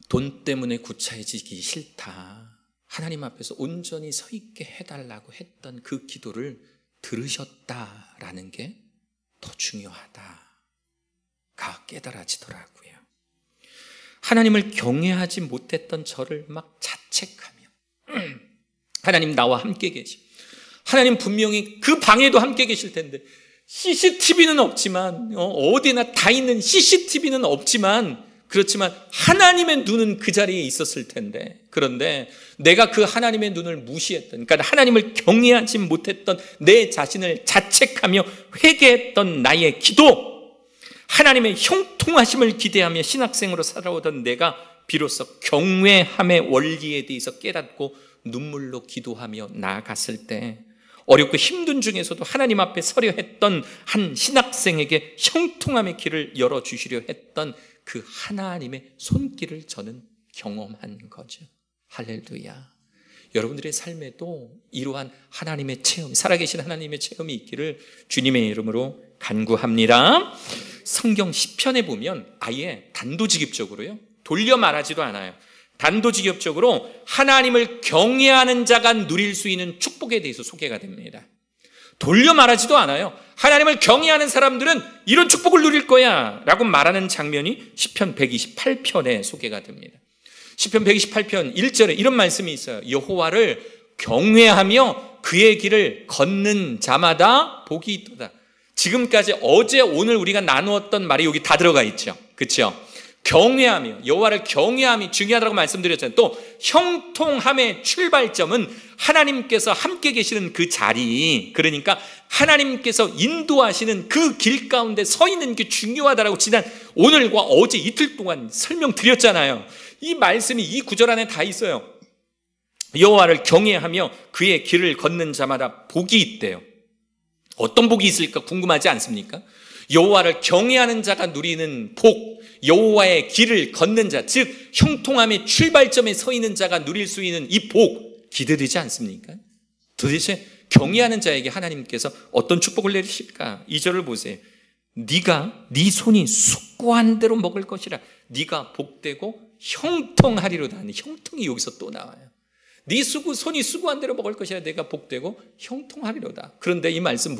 돈 때문에 구차해지기 싫다, 하나님 앞에서 온전히 서 있게 해달라고 했던 그 기도를 들으셨다라는 게 더 중요하다가 깨달아지더라고요. 하나님을 경외하지 못했던 저를 막 자책하며, 하나님 나와 함께 계시, 하나님 분명히 그 방에도 함께 계실 텐데, CCTV는 없지만, 어디나 다 있는 CCTV는 없지만, 그렇지만 하나님의 눈은 그 자리에 있었을 텐데, 그런데 내가 그 하나님의 눈을 무시했던, 그러니까 하나님을 경외하지 못했던 내 자신을 자책하며 회개했던 나의 기도, 하나님의 형통하심을 기대하며 신학생으로 살아오던 내가 비로소 경외함의 원리에 대해서 깨닫고 눈물로 기도하며 나아갔을 때, 어렵고 힘든 중에서도 하나님 앞에 서려 했던 한 신학생에게 형통함의 길을 열어주시려 했던 그 하나님의 손길을 저는 경험한 거죠. 할렐루야. 여러분들의 삶에도 이러한 하나님의 체험, 살아계신 하나님의 체험이 있기를 주님의 이름으로 간구합니다. 성경 시편에 보면 아예 단도직입적으로요, 돌려 말하지도 않아요. 단도직입적으로 하나님을 경외하는 자가 누릴 수 있는 축복에 대해서 소개가 됩니다. 돌려 말하지도 않아요. 하나님을 경외하는 사람들은 이런 축복을 누릴 거야 라고 말하는 장면이 시편 128편에 소개가 됩니다. 시편 128편 1절에 이런 말씀이 있어요. 여호와를 경외하며 그의 길을 걷는 자마다 복이 있도다. 지금까지 어제 오늘 우리가 나누었던 말이 여기 다 들어가 있죠. 그렇죠? 경외하며, 여호와를 경외함이 중요하다고 말씀드렸잖아요. 또 형통함의 출발점은 하나님께서 함께 계시는 그 자리, 그러니까 하나님께서 인도하시는 그 길 가운데 서 있는 게 중요하다라고 지난 오늘과 어제 이틀 동안 설명드렸잖아요. 이 말씀이 이 구절 안에 다 있어요. 여호와를 경외하며 그의 길을 걷는 자마다 복이 있대요. 어떤 복이 있을까 궁금하지 않습니까? 여호와를 경외하는 자가 누리는 복, 여호와의 길을 걷는 자, 즉 형통함의 출발점에 서 있는 자가 누릴 수 있는 이 복, 기대되지 않습니까? 도대체 경외하는 자에게 하나님께서 어떤 축복을 내리실까? 2절을 보세요. 네 손이 숙고한 대로 먹을 것이라. 네가 복되고 형통하리로다. 형통이 여기서 또 나와요. 네 손이 수고한 대로 먹을 것이라. 내가 복되고 형통하리로다. 그런데 이 말씀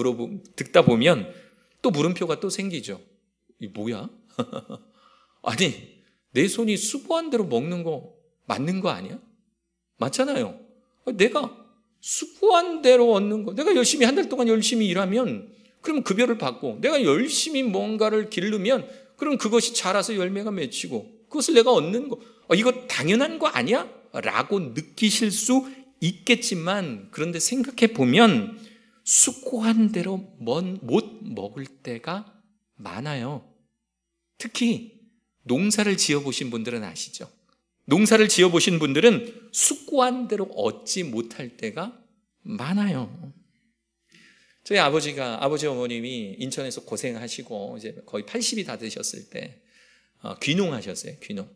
듣다 보면 또 물음표가 또 생기죠. 이 뭐야? 아니, 내 손이 수고한 대로 먹는 거 맞는 거 아니야? 맞잖아요. 내가 수고한 대로 얻는 거, 내가 열심히 한 달 동안 열심히 일하면 그럼 급여를 받고, 내가 열심히 뭔가를 기르면 그럼 그것이 자라서 열매가 맺히고 그것을 내가 얻는 거, 이거 당연한 거 아니야? 라고 느끼실 수 있겠지만, 그런데 생각해 보면 수고한 대로 못 먹을 때가 많아요. 특히 농사를 지어보신 분들은 아시죠? 농사를 지어보신 분들은 수고한 대로 얻지 못할 때가 많아요. 저희 아버지 어머님이 인천에서 고생하시고 이제 거의 80이 다 되셨을 때 귀농하셨어요. 귀농.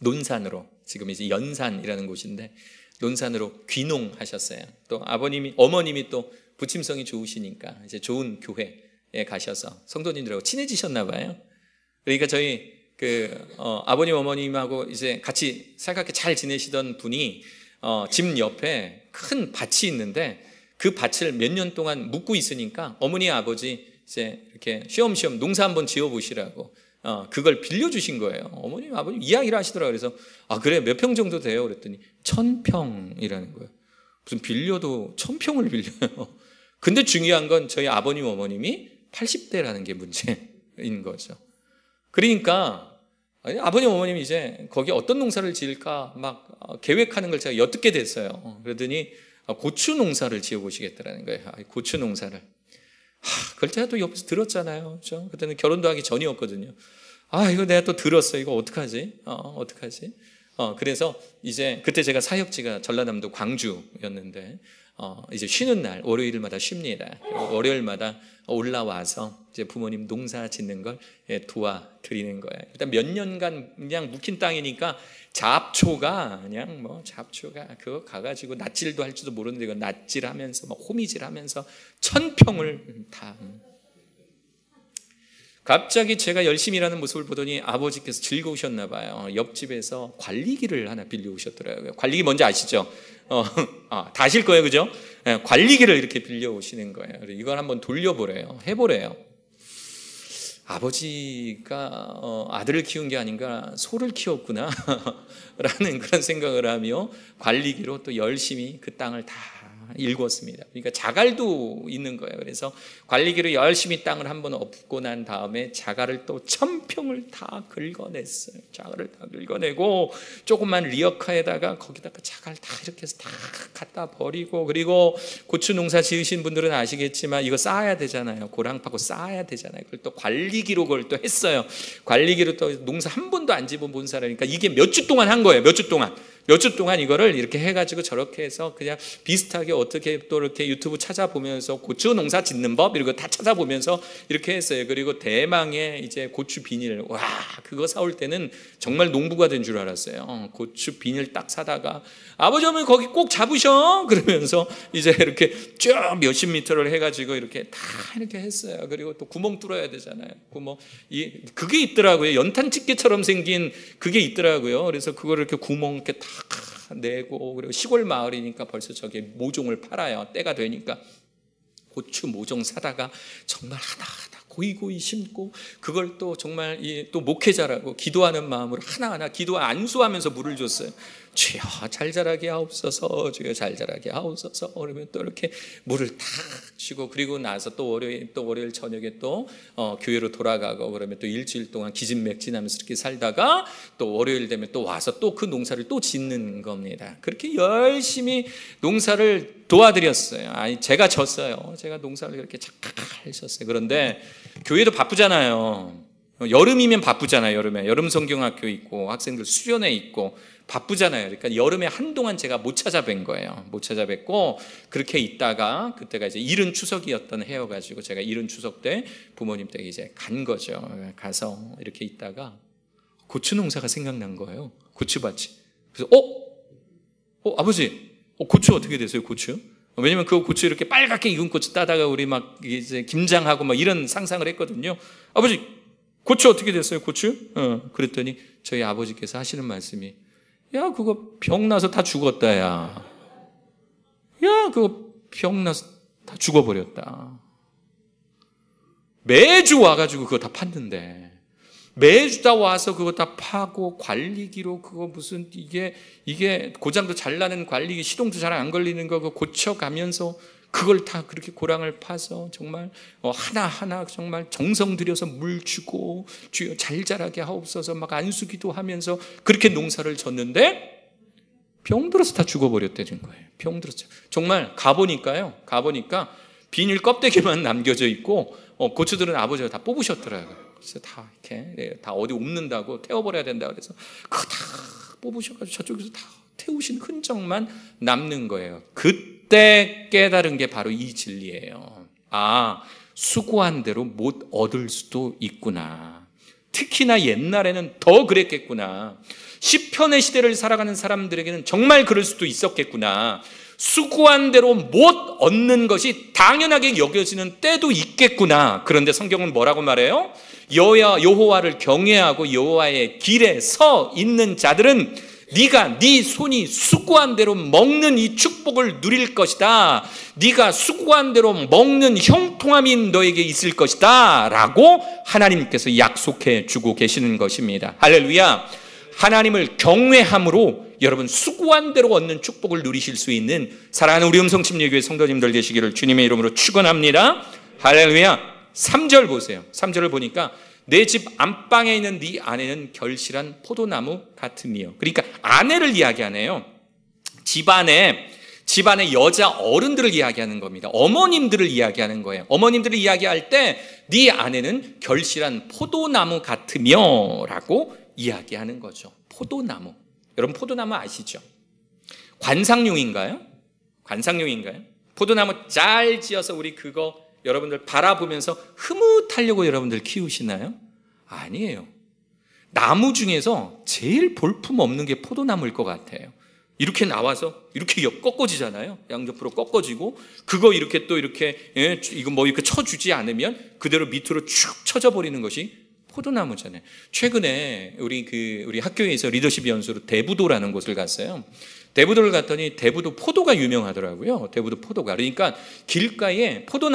논산으로, 지금 이제 연산이라는 곳인데 논산으로 귀농하셨어요. 또 어머님이 또 부침성이 좋으시니까 이제 좋은 교회에 가셔서 성도님들하고 친해지셨나 봐요. 그러니까 저희 아버님 어머님하고 이제 같이 살갑게 잘 지내시던 분이 집 옆에 큰 밭이 있는데 그 밭을 몇 년 동안 묵고 있으니까 어머니 아버지 이제 이렇게 쉬엄쉬엄 농사 한번 지어보시라고 그걸 빌려주신 거예요. 어머님 아버님 이야기를 하시더라고요. 그래서 그래, 몇 평 정도 돼요? 그랬더니 1000평이라는 거예요. 무슨 빌려도 1000평을 빌려요. 근데 중요한 건 저희 아버님 어머님이 80대라는 게 문제인 거죠. 그러니까 아버님 어머님이 이제 거기 어떤 농사를 지을까 막 계획하는 걸 제가 엿듣게 됐어요. 그러더니 고추 농사를 지어보시겠다라는 거예요. 고추 농사를. 그걸 제가 또 옆에서 들었잖아요. 그렇죠? 그때는 결혼도 하기 전이었거든요. 이거 내가 또 들었어. 이거 어떡하지? 어떡하지? 그래서 이제 그때 제가 사역지가 전라남도 광주였는데 이제 쉬는 날 월요일마다 쉽니다. 월요일마다 올라와서 이제 부모님 농사 짓는 걸 도와드리는 거예요. 일단 몇 년간 그냥 묵힌 땅이니까 잡초가 그거 가가지고 낫질도 할 줄도 모르는데 이거 낫질하면서 막 호미질하면서 1000평을 다. 갑자기 제가 열심히 일하는 모습을 보더니 아버지께서 즐거우셨나 봐요. 옆집에서 관리기를 하나 빌려오셨더라고요. 관리기 뭔지 아시죠? 다 아실 거예요, 그죠? 관리기를 이렇게 빌려오시는 거예요. 이걸 한번 돌려보래요. 해보래요. 아버지가 아들을 키운 게 아닌가, 소를 키웠구나 라는 그런 생각을 하며 관리기로 또 열심히 그 땅을 다 일궜습니다. 그러니까 자갈도 있는 거예요. 그래서 관리기로 열심히 땅을 한번 엎고 난 다음에 자갈을 또 1000평을 다 긁어냈어요. 자갈을 다 긁어내고 조그만 리어카에다가 거기다가 자갈 다 이렇게 해서 다 갖다 버리고, 그리고 고추 농사 지으신 분들은 아시겠지만 이거 쌓아야 되잖아요. 고랑 파고 쌓아야 되잖아요. 그걸 또 관리기로 그걸 또 했어요. 관리기로 또 농사 한 번도 안 집어본 사람이니까 이게 몇 주 동안 한 거예요. 몇 주 동안 이거를 이렇게 해가지고 저렇게 해서 그냥 비슷하게 어떻게 또 이렇게 유튜브 찾아보면서 고추 농사 짓는 법 이런 거 다 찾아보면서 이렇게 했어요. 그리고 대망의 이제 고추 비닐, 그거 사올 때는 정말 농부가 된 줄 알았어요. 고추 비닐 딱 사다가 아버지 어머니 거기 꼭 잡으셔 그러면서 이제 이렇게 쭉 몇십 미터를 해가지고 이렇게 다 이렇게 했어요. 그리고 또 구멍 뚫어야 되잖아요. 그게 있더라고요. 연탄 집게처럼 생긴 그게 있더라고요. 그래서 그걸 이렇게 구멍 이렇게 다 내고, 그리고 시골 마을이니까 벌써 저게 모종을 팔아요. 때가 되니까 고추 모종 사다가 정말 하나하나 고이고이 심고, 그걸 또 정말 또 목회자라고 기도하는 마음으로 하나하나 안수하면서 물을 줬어요. 주여 잘 자라게 하옵소서, 주여 잘 자라게 하옵소서. 그러면 또 이렇게 물을 탁 주고, 그리고 나서 또 월요일 저녁에 또 교회로 돌아가고, 그러면 또 일주일 동안 기진맥진하면서 이렇게 살다가 또 월요일 되면 또 와서 또 그 농사를 또 짓는 겁니다. 그렇게 열심히 농사를 도와드렸어요. 제가 졌어요. 제가 농사를 그렇게 잘 졌어요. 그런데 교회도 바쁘잖아요. 여름이면 바쁘잖아요. 여름 성경학교 있고 학생들 수련회 있고 바쁘잖아요. 그러니까 여름에 한동안 제가 못 찾아뵌 거예요. 못 찾아뵙고 그렇게 있다가 그때가 이제 이른 추석이었던 해여가지고 제가 이른 추석 때 부모님 댁에 이제 간 거죠. 가서 이렇게 있다가 고추 농사가 생각난 거예요. 고추밭이. 그래서 아버지 고추 어떻게 됐어요? 고추? 왜냐면 그 고추 이렇게 빨갛게 익은 고추 따다가 우리 막 이제 김장하고 막 이런 상상을 했거든요. 아버지, 고추 어떻게 됐어요, 고추? 그랬더니 저희 아버지께서 하시는 말씀이, 야, 그거 병 나서 다 죽었다, 야. 야, 그거 병 나서 다 죽어버렸다. 매주 와가지고 그거 다 팠는데, 매주 다 와서 그거 다 파고 관리기로 그거 무슨 이게 고장도 잘 나는 관리기, 시동도 잘 안 걸리는 거 그거 고쳐가면서 그걸 다 그렇게 고랑을 파서 정말 하나하나 정말 정성 들여서 물 주고 주여 잘 자라게 하옵소서 막 안수기도 하면서 그렇게 농사를 졌는데 병들어서 다 죽어버렸다는 거예요. 병들어서. 정말 가보니까 비닐 껍데기만 남겨져 있고 고추들은 아버지가 다 뽑으셨더라고요. 그래서 다 이렇게 다 어디 옮는다고 태워버려야 된다 그래서 그거 다 뽑으셔가지고 저쪽에서 다 태우신 흔적만 남는 거예요. 그때 깨달은 게 바로 이 진리예요. 아, 수고한 대로 못 얻을 수도 있구나. 특히나 옛날에는 더 그랬겠구나. 시편의 시대를 살아가는 사람들에게는 정말 그럴 수도 있었겠구나. 수고한 대로 못 얻는 것이 당연하게 여겨지는 때도 있겠구나. 그런데 성경은 뭐라고 말해요? 여호와를 경외하고 여호와의 길에 서 있는 자들은 네가 네 손이 수고한 대로 먹는 이 축복을 누릴 것이다. 네가 수고한 대로 먹는 형통함이 너에게 있을 것이다 라고 하나님께서 약속해 주고 계시는 것입니다. 할렐루야. 하나님을 경외함으로 여러분 수고한 대로 얻는 축복을 누리실 수 있는 사랑하는 우리 음성침례교회 성도님들 되시기를 주님의 이름으로 축원합니다. 할렐루야. 3절 보세요. 3절을 보니까 내 집 안방에 있는 네 아내는 결실한 포도나무 같으며, 그러니까 아내를 이야기하네요. 집안에 여자 어른들을 이야기하는 겁니다. 어머님들을 이야기하는 거예요. 어머님들을 이야기할 때 네 아내는 결실한 포도나무 같으며 라고 이야기하는 거죠. 포도나무. 여러분 포도나무 아시죠? 관상용인가요? 관상용인가요? 포도나무 잘 지어서 우리 그거 여러분들 바라보면서 흐뭇하려고 여러분들 키우시나요? 아니에요. 나무 중에서 제일 볼품 없는 게 포도나무일 것 같아요. 이렇게 나와서 이렇게 꺾어지잖아요. 양옆으로 꺾어지고 그거 이렇게 또 이렇게 이거 뭐 이렇게 쳐주지 않으면 그대로 밑으로 쭉 쳐져 버리는 것이 포도나무잖아요. 최근에 우리 학교에서 리더십 연수로 대부도라는 곳을 갔어요. 대부도를 갔더니 대부도 포도가 유명하더라고요. 대부도 포도가. 그러니까 길가에 포도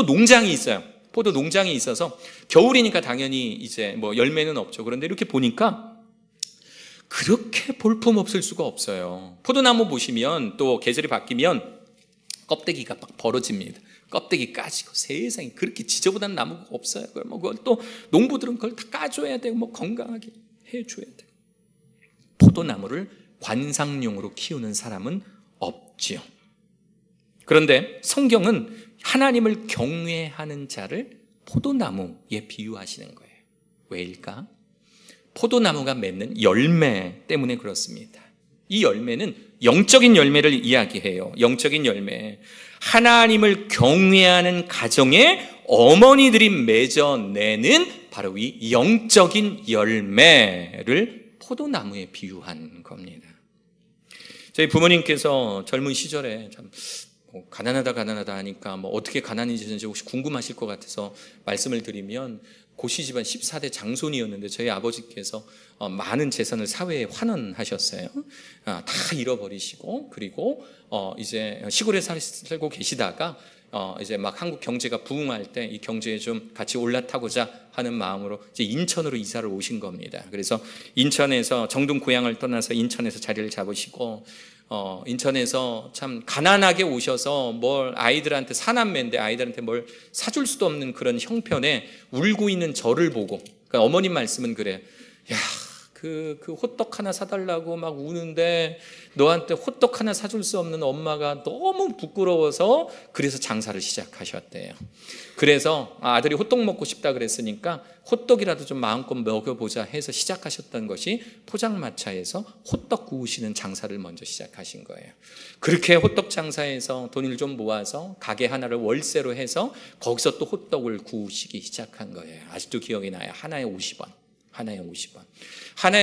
농장이 있어요. 포도 농장이 있어서 겨울이니까 당연히 이제 뭐 열매는 없죠. 그런데 이렇게 보니까 그렇게 볼품 없을 수가 없어요. 포도나무 보시면 또 계절이 바뀌면 껍데기가 막 벌어집니다. 껍데기 까지고 세상에 그렇게 지저분한 나무가 없어요. 그걸 또 농부들은 그걸 다 까줘야 되고 뭐 건강하게 해줘야 되고. 포도나무를 관상용으로 키우는 사람은 없지요. 그런데 성경은 하나님을 경외하는 자를 포도나무에 비유하시는 거예요. 왜일까? 포도나무가 맺는 열매 때문에 그렇습니다. 이 열매는 영적인 열매를 이야기해요. 영적인 열매. 하나님을 경외하는 가정에 어머니들이 맺어내는 바로 이 영적인 열매를 포도나무에 비유한 겁니다. 저희 부모님께서 젊은 시절에 참 가난하다 하니까 뭐 어떻게 가난해지는지 혹시 궁금하실 것 같아서 말씀을 드리면 고씨 집안 14대 장손이었는데 저희 아버지께서 많은 재산을 사회에 환원하셨어요. 다 잃어버리시고 그리고 이제 시골에 살고 계시다가 이제 막 한국 경제가 부흥할 때 이 경제에 좀 같이 올라타고자 하는 마음으로 이제 인천으로 이사를 오신 겁니다. 그래서 인천에서 정동 고향을 떠나서 인천에서 자리를 잡으시고 인천에서 참 가난하게 오셔서 뭘 아이들한테 사남매인데 아이들한테 뭘 사줄 수도 없는 그런 형편에 울고 있는 저를 보고, 그러니까 어머님 말씀은 그래요. 야, 그 호떡 하나 사달라고 막 우는데 너한테 호떡 하나 사줄 수 없는 엄마가 너무 부끄러워서 그래서 장사를 시작하셨대요. 그래서 아들이 호떡 먹고 싶다 그랬으니까 호떡이라도 좀 마음껏 먹여보자 해서 시작하셨던 것이 포장마차에서 호떡 구우시는 장사를 먼저 시작하신 거예요. 그렇게 호떡 장사에서 돈을 좀 모아서 가게 하나를 월세로 해서 거기서 또 호떡을 구우시기 시작한 거예요. 아직도 기억이 나요. 하나에 50원. 하나에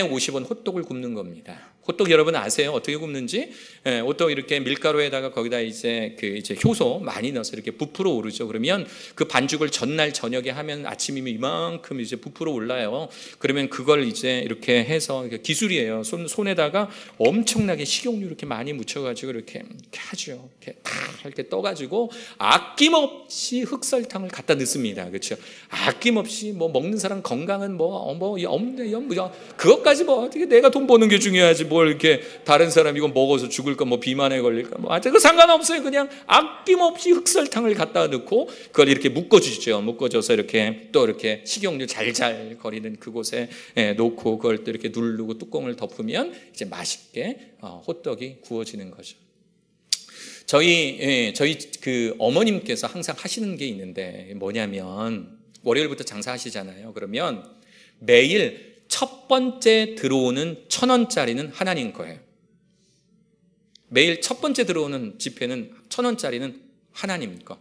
50원 호떡을 굽는 겁니다. 호떡 여러분 아세요? 어떻게 굽는지? 예, 호떡 이렇게 밀가루에다가 거기다 이제 효소 많이 넣어서 이렇게 부풀어 오르죠. 그러면 그 반죽을 전날 저녁에 하면 아침이면 이만큼 이제 부풀어 올라요. 그러면 그걸 이제 이렇게 해서 기술이에요. 손에다가 엄청나게 식용유 이렇게 많이 묻혀가지고 이렇게 하죠. 이렇게 떠가지고 아낌없이 흑설탕을 갖다 넣습니다. 그렇죠? 아낌없이 뭐 먹는 사람 건강은 그것까지 어떻게 내가 돈 버는 게 중요하지. 뭘 이렇게 다른 사람 이거 먹어서 죽을까 뭐 비만에 걸릴까 그 상관없어요. 그냥 아낌없이 흑설탕을 갖다 넣고 그걸 이렇게 묶어주죠. 묶어줘서 이렇게 또 이렇게 식용유 잘잘 거리는 그곳에 놓고 그걸 또 이렇게 누르고 뚜껑을 덮으면 이제 맛있게 호떡이 구워지는 거죠. 저희 그 어머님께서 항상 하시는 게 있는데 뭐냐면 월요일부터 장사하시잖아요. 그러면 매일 첫 번째 들어오는 1,000원짜리는 하나님 거예요. 매일 첫 번째 들어오는 지폐는 1,000원짜리는 하나님 거.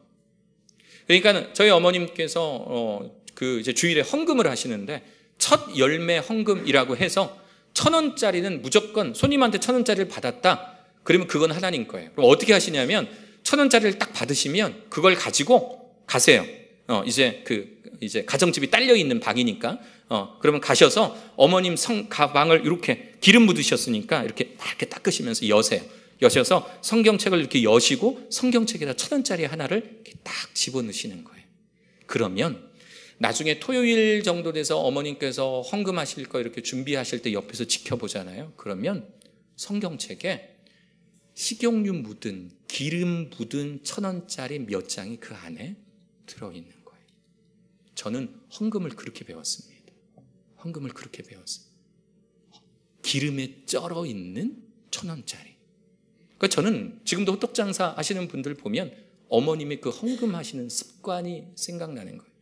그러니까 저희 어머님께서 이제 주일에 헌금을 하시는데 첫 열매 헌금이라고 해서 1,000원짜리는 무조건 손님한테 1,000원짜리를 받았다. 그러면 그건 하나님 거예요. 그럼 어떻게 하시냐면 1,000원짜리를 딱 받으시면 그걸 가지고 가세요. 이제 가정집이 딸려 있는 방이니까 그러면 가셔서 어머님 가방을 이렇게 기름 묻으셨으니까 이렇게 닦으시면서 여셔서 성경책을 이렇게 여시고 성경책에다 1,000원짜리 하나를 이렇게 딱 집어넣으시는 거예요. 그러면 나중에 토요일 정도 돼서 어머님께서 헌금하실 거 이렇게 준비하실 때 옆에서 지켜보잖아요. 그러면 성경책에 식용유 묻은 기름 묻은 1,000원짜리 몇 장이 그 안에 들어있는 거예요. 저는 헌금을 그렇게 배웠습니다. 헌금을 그렇게 배웠어요. 기름에 쩔어 있는 1,000원짜리. 그러니까 저는 지금도 호떡 장사 하시는 분들 보면 어머님의 그 헌금하시는 습관이 생각나는 거예요.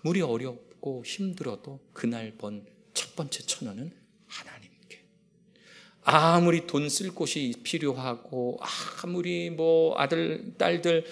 아무리 어렵고 힘들어도 그날 번 첫 번째 1,000원은 하나님께. 아무리 돈 쓸 곳이 필요하고 아무리 뭐 아들 딸들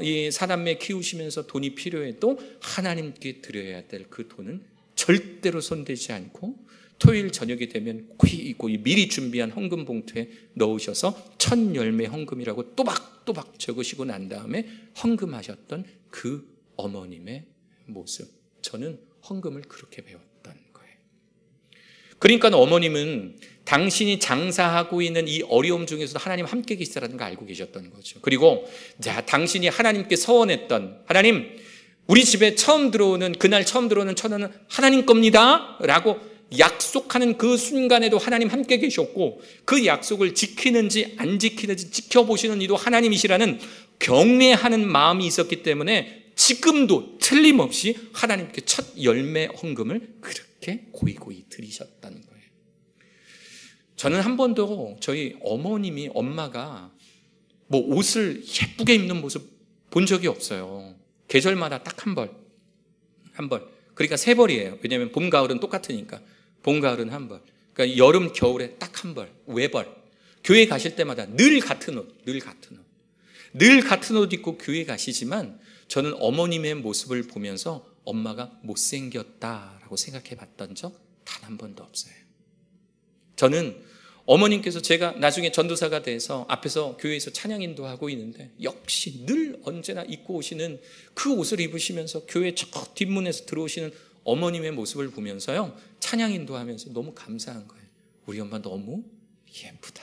이 사남매 키우시면서 돈이 필요해도 하나님께 드려야 될 그 돈은 절대로 손대지 않고 토요일 저녁이 되면 고이 미리 준비한 헌금 봉투에 넣으셔서 1,000열매 헌금이라고 또박또박 적으시고 난 다음에 헌금하셨던 그 어머님의 모습. 저는 헌금을 그렇게 배웠던 거예요. 그러니까 어머님은 당신이 장사하고 있는 이 어려움 중에서도 하나님 함께 계시다는 걸 알고 계셨던 거죠. 그리고 당신이 하나님께 서원했던 하나님, 우리 집에 그날 처음 들어오는 1,000원은 하나님 겁니다 라고 약속하는 그 순간에도 하나님 함께 계셨고 그 약속을 지키는지 안 지키는지 지켜보시는 이도 하나님이시라는 경외하는 마음이 있었기 때문에 지금도 틀림없이 하나님께 첫 열매 헌금을 그렇게 고이고이 드리셨다는 거예요. 저는 한 번도 저희 엄마가 뭐 옷을 예쁘게 입는 모습 본 적이 없어요. 계절마다 딱 한 벌. 그러니까 3벌이에요. 왜냐하면 봄, 가을은 똑같으니까. 봄, 가을은 한 벌. 그러니까 여름, 겨울에 딱 한 벌, 외벌. 교회 가실 때마다 늘 같은 옷. 늘 같은 옷 입고 교회 가시지만 저는 어머님의 모습을 보면서 엄마가 못생겼다라고 생각해 봤던 적 단 한 번도 없어요. 저는 어머님께서 제가 나중에 전도사가 돼서 앞에서 교회에서 찬양 인도하고 있는데 역시 늘 언제나 입고 오시는 그 옷을 입으시면서 교회 저 뒷문에서 들어오시는 어머님의 모습을 보면서요 찬양 인도하면서 너무 감사한 거예요. 우리 엄마 너무 예쁘다.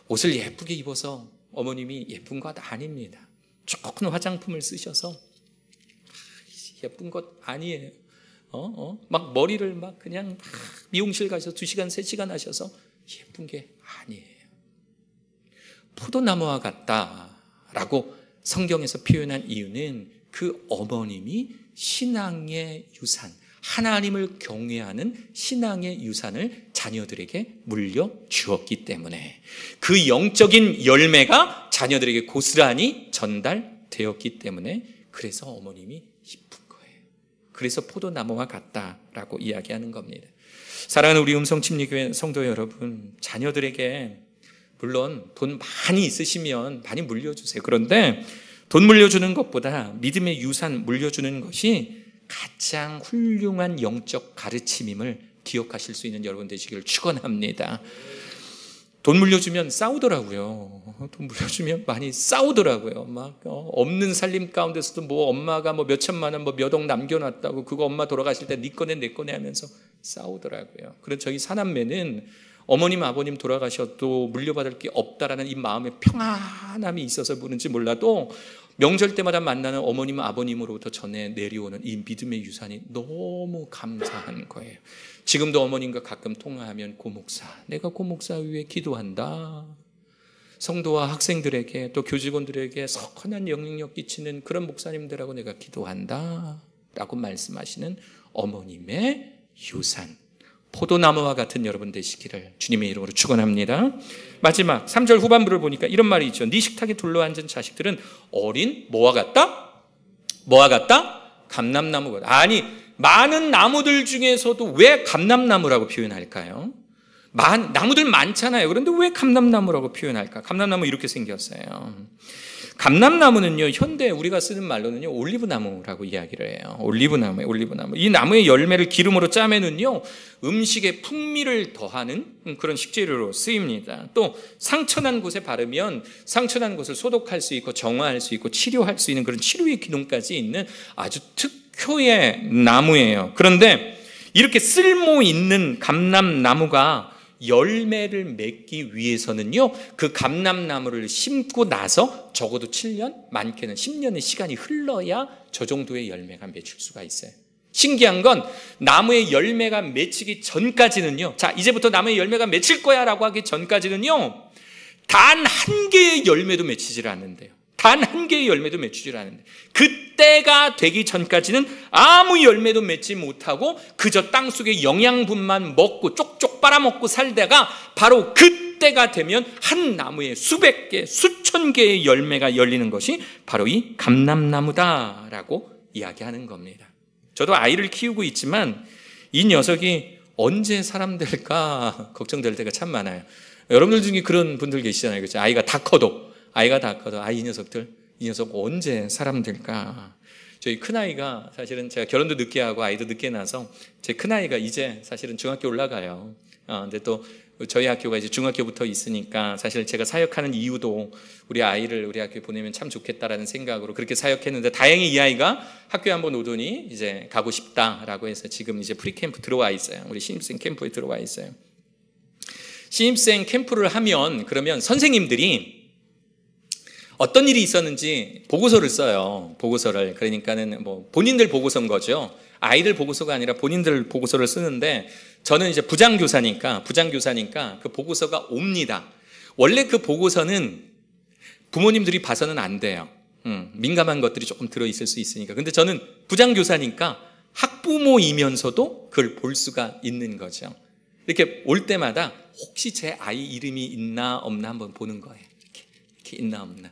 옷을 예쁘게 입어서 어머님이 예쁜 것 아닙니다. 좋은 화장품을 쓰셔서 예쁜 것 아니에요. 막 머리를 막 그냥 미용실 가셔서 2시간 3시간 하셔서 예쁜 게 아니에요. 포도나무와 같다라고 성경에서 표현한 이유는 그 어머님이 신앙의 유산, 하나님을 경외하는 신앙의 유산을 자녀들에게 물려주었기 때문에 그 영적인 열매가 자녀들에게 고스란히 전달되었기 때문에 그래서 어머님이 이쁜 거예요. 그래서 포도나무와 같다라고 이야기하는 겁니다. 사랑하는 우리 음성침례교회 성도 여러분, 자녀들에게 물론 돈 많이 있으시면 많이 물려주세요. 그런데 돈 물려주는 것보다 믿음의 유산 물려주는 것이 가장 훌륭한 영적 가르침임을 기억하실 수 있는 여러분 되시기를 축원합니다. 돈 물려주면 싸우더라고요. 돈 물려주면 많이 싸우더라고요. 막 없는 살림 가운데서도 뭐 엄마가 뭐 몇 천만 원 뭐 몇 억 남겨놨다고 그거 엄마 돌아가실 때 네 거네 내 거네 하면서 싸우더라고요. 그래서 저희 사남매는 어머님 아버님 돌아가셔도 물려받을 게 없다라는 이 마음의 평안함이 있어서 그런지 몰라도 명절 때마다 만나는 어머님 아버님으로부터 전해 내려오는 이 믿음의 유산이 너무 감사한 거예요. 지금도 어머님과 가끔 통화하면 고목사, 내가 고목사 위에 기도한다. 성도와 학생들에게 또 교직원들에게 선한 영향력 끼치는 그런 목사님들하고 내가 기도한다 라고 말씀하시는 어머님의 유산, 포도나무와 같은 여러분 되시기를 주님의 이름으로 축원합니다. 마지막 3절 후반부를 보니까 이런 말이 있죠. 네 식탁에 둘러앉은 자식들은 어린 뭐와 같다? 뭐와 같다? 감람나무가. 아니, 많은 나무들 중에서도 왜 감람나무라고 표현할까요? 나무들 많잖아요. 그런데 왜 감람나무라고 표현할까? 감람나무 이렇게 생겼어요. 감람나무는요, 현대 우리가 쓰는 말로는요, 올리브나무라고 이야기를 해요. 올리브나무예요, 올리브나무. 이 나무의 열매를 기름으로 짜면은요, 음식에 풍미를 더하는 그런 식재료로 쓰입니다. 또 상처난 곳에 바르면 상처난 곳을 소독할 수 있고 정화할 수 있고 치료할 수 있는 그런 치료의 기능까지 있는 아주 특효의 나무예요. 그런데 이렇게 쓸모 있는 감람나무가 열매를 맺기 위해서는요, 그 감람나무를 심고 나서 적어도 7년, 많게는 10년의 시간이 흘러야 저 정도의 열매가 맺힐 수가 있어요. 신기한 건 나무의 열매가 맺히기 전까지는요, 자, 이제부터 나무의 열매가 맺힐 거야 라고 하기 전까지는요, 단 한 개의 열매도 맺히질 않는데요. 단 한 개의 열매도 맺히질 않는데, 그때가 되기 전까지는 아무 열매도 맺지 못하고 그저 땅속의 영양분만 먹고 쪽쪽 빨아먹고 살다가 바로 그때가 되면 한 나무에 수백 개, 수천 개의 열매가 열리는 것이 바로 이 감람나무다라고 이야기하는 겁니다. 저도 아이를 키우고 있지만 이 녀석이 언제 사람 될까 걱정될 때가 참 많아요. 여러분들 중에 그런 분들 계시잖아요. 그렇죠? 아이가 다 커도 이 녀석 언제 사람 될까? 저희 큰아이가 사실은 제가 결혼도 늦게 하고 아이도 늦게 나서 제 큰아이가 이제 사실은 중학교 올라가요. 근데 또 저희 학교가 이제 중학교부터 있으니까 사실 제가 사역하는 이유도 우리 아이를 우리 학교에 보내면 참 좋겠다라는 생각으로 그렇게 사역했는데, 다행히 이 아이가 학교에 한번 오더니 이제 가고 싶다라고 해서 지금 이제 프리캠프 들어와 있어요. 우리 신입생 캠프에 들어와 있어요. 신입생 캠프를 하면 그러면 선생님들이 어떤 일이 있었는지 보고서를 써요. 보고서를. 그러니까는 뭐 본인들 보고서인 거죠. 아이들 보고서가 아니라 본인들 보고서를 쓰는데, 저는 이제 부장교사니까 그 보고서가 옵니다. 원래 그 보고서는 부모님들이 봐서는 안 돼요. 민감한 것들이 조금 들어있을 수 있으니까. 근데 저는 부장교사니까 학부모이면서도 그걸 볼 수가 있는 거죠. 이렇게 올 때마다 혹시 제 아이 이름이 있나 없나 한번 보는 거예요. 이렇게 있나 없나.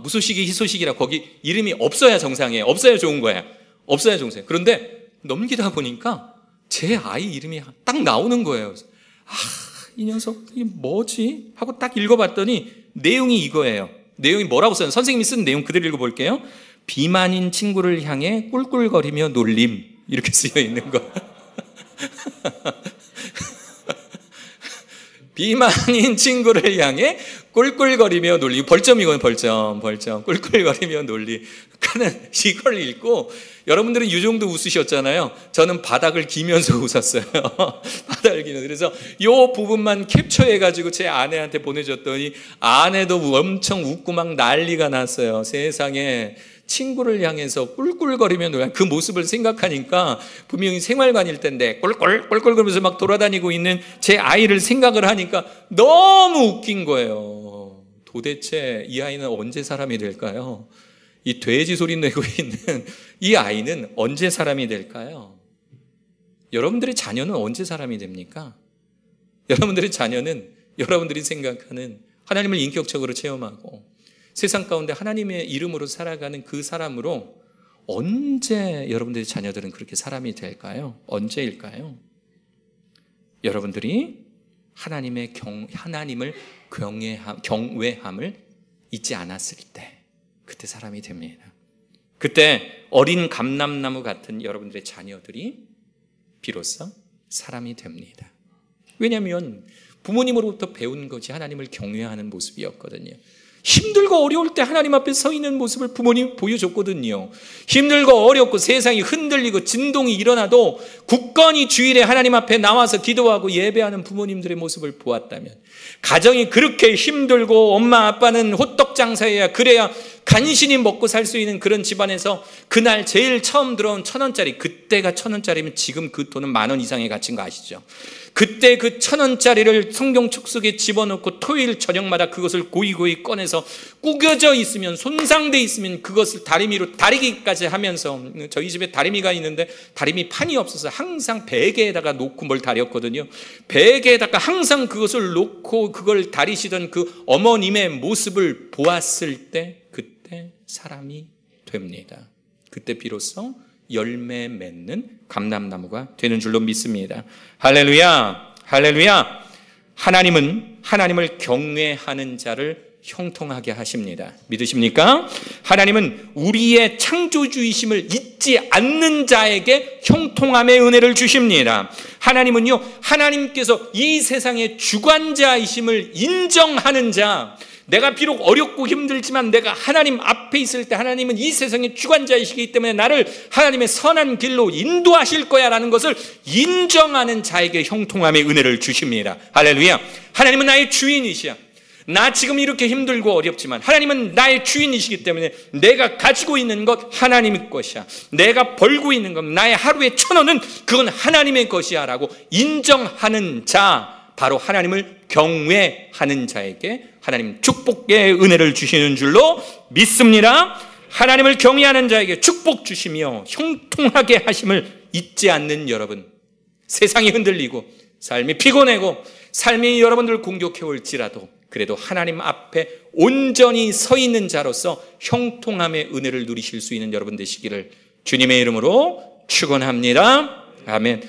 무소식이 희소식이라 거기 이름이 없어야 정상이에요. 없어야 좋은 거예요. 없어야 정상. 그런데 넘기다 보니까 제 아이 이름이 딱 나오는 거예요. 이 녀석 이게 뭐지? 하고 딱 읽어봤더니 내용이 이거예요. 내용이 뭐라고 써요? 선생님이 쓴 내용 그대로 읽어볼게요. 비만인 친구를 향해 꿀꿀거리며 놀림, 이렇게 쓰여 있는 거. 비만인 친구를 향해 꿀꿀거리며 놀리. 벌점이건 벌점. 꿀꿀거리며 놀리. 그는 이걸 읽고 여러분들은 이 정도 웃으셨잖아요. 저는 바닥을 기면서 웃었어요. 바닥을 기면서. 그래서 이 부분만 캡처해가지고 제 아내한테 보내줬더니 아내도 엄청 웃고 막 난리가 났어요. 세상에. 친구를 향해서 꿀꿀거리며 놀라. 그 모습을 생각하니까 분명히 생활관일 텐데 꿀꿀거리면서 막 돌아다니고 있는 제 아이를 생각을 하니까 너무 웃긴 거예요. 도대체 이 아이는 언제 사람이 될까요? 이 돼지 소리 내고 있는 이 아이는 언제 사람이 될까요? 여러분들의 자녀는 언제 사람이 됩니까? 여러분들의 자녀는 여러분들이 생각하는 하나님을 인격적으로 체험하고 세상 가운데 하나님의 이름으로 살아가는 그 사람으로 언제 여러분들의 자녀들은 그렇게 사람이 될까요? 언제일까요? 여러분들이 하나님을 경외함을 잊지 않았을 때 그때 사람이 됩니다. 그때 어린 감람나무 같은 여러분들의 자녀들이 비로소 사람이 됩니다. 왜냐하면 부모님으로부터 배운 것이 하나님을 경외하는 모습이었거든요. 힘들고 어려울 때 하나님 앞에 서 있는 모습을 부모님이 보여줬거든요. 힘들고 어렵고 세상이 흔들리고 진동이 일어나도 굳건히 주일에 하나님 앞에 나와서 기도하고 예배하는 부모님들의 모습을 보았다면, 가정이 그렇게 힘들고 엄마 아빠는 호떡 장사해야 그래야 간신히 먹고 살 수 있는 그런 집안에서 그날 제일 처음 들어온 1,000원짜리, 그때가 1,000원짜리면 지금 그 돈은 10,000원 이상의 가치인 거 아시죠? 그때 그 1,000원짜리를 성경책 속에 집어넣고 토요일 저녁마다 그것을 고이고이 꺼내서 구겨져 있으면, 손상돼 있으면 그것을 다리미로 다리기까지 하면서, 저희 집에 다리미가 있는데 다리미 판이 없어서 항상 베개에다가 놓고 뭘 다렸거든요. 베개에다가 항상 그것을 놓고 그걸 다리시던 그 어머님의 모습을 보았을 때 그때 사람이 됩니다. 그때 비로소 열매 맺는 감람나무가 되는 줄로 믿습니다. 할렐루야, 할렐루야. 하나님은 하나님을 경외하는 자를 형통하게 하십니다. 믿으십니까? 하나님은 우리의 창조주이심을 잊지 않는 자에게 형통함의 은혜를 주십니다. 하나님은요, 하나님께서 이 세상의 주관자이심을 인정하는 자, 내가 비록 어렵고 힘들지만 내가 하나님 앞에 있을 때 하나님은 이 세상의 주관자이시기 때문에 나를 하나님의 선한 길로 인도하실 거야 라는 것을 인정하는 자에게 형통함의 은혜를 주십니다. 할렐루야. 하나님은 나의 주인이시야. 나 지금 이렇게 힘들고 어렵지만 하나님은 나의 주인이시기 때문에 내가 가지고 있는 것 하나님의 것이야. 내가 벌고 있는 것, 나의 하루의 1,000원은 그건 하나님의 것이야 라고 인정하는 자, 바로 하나님을 경외하는 자에게 하나님 축복의 은혜를 주시는 줄로 믿습니다. 하나님을 경외하는 자에게 축복 주시며 형통하게 하심을 잊지 않는 여러분, 세상이 흔들리고 삶이 피곤하고 삶이 여러분들을 공격해 올지라도 그래도 하나님 앞에 온전히 서 있는 자로서 형통함의 은혜를 누리실 수 있는 여러분 되시기를 주님의 이름으로 축원합니다. 아멘.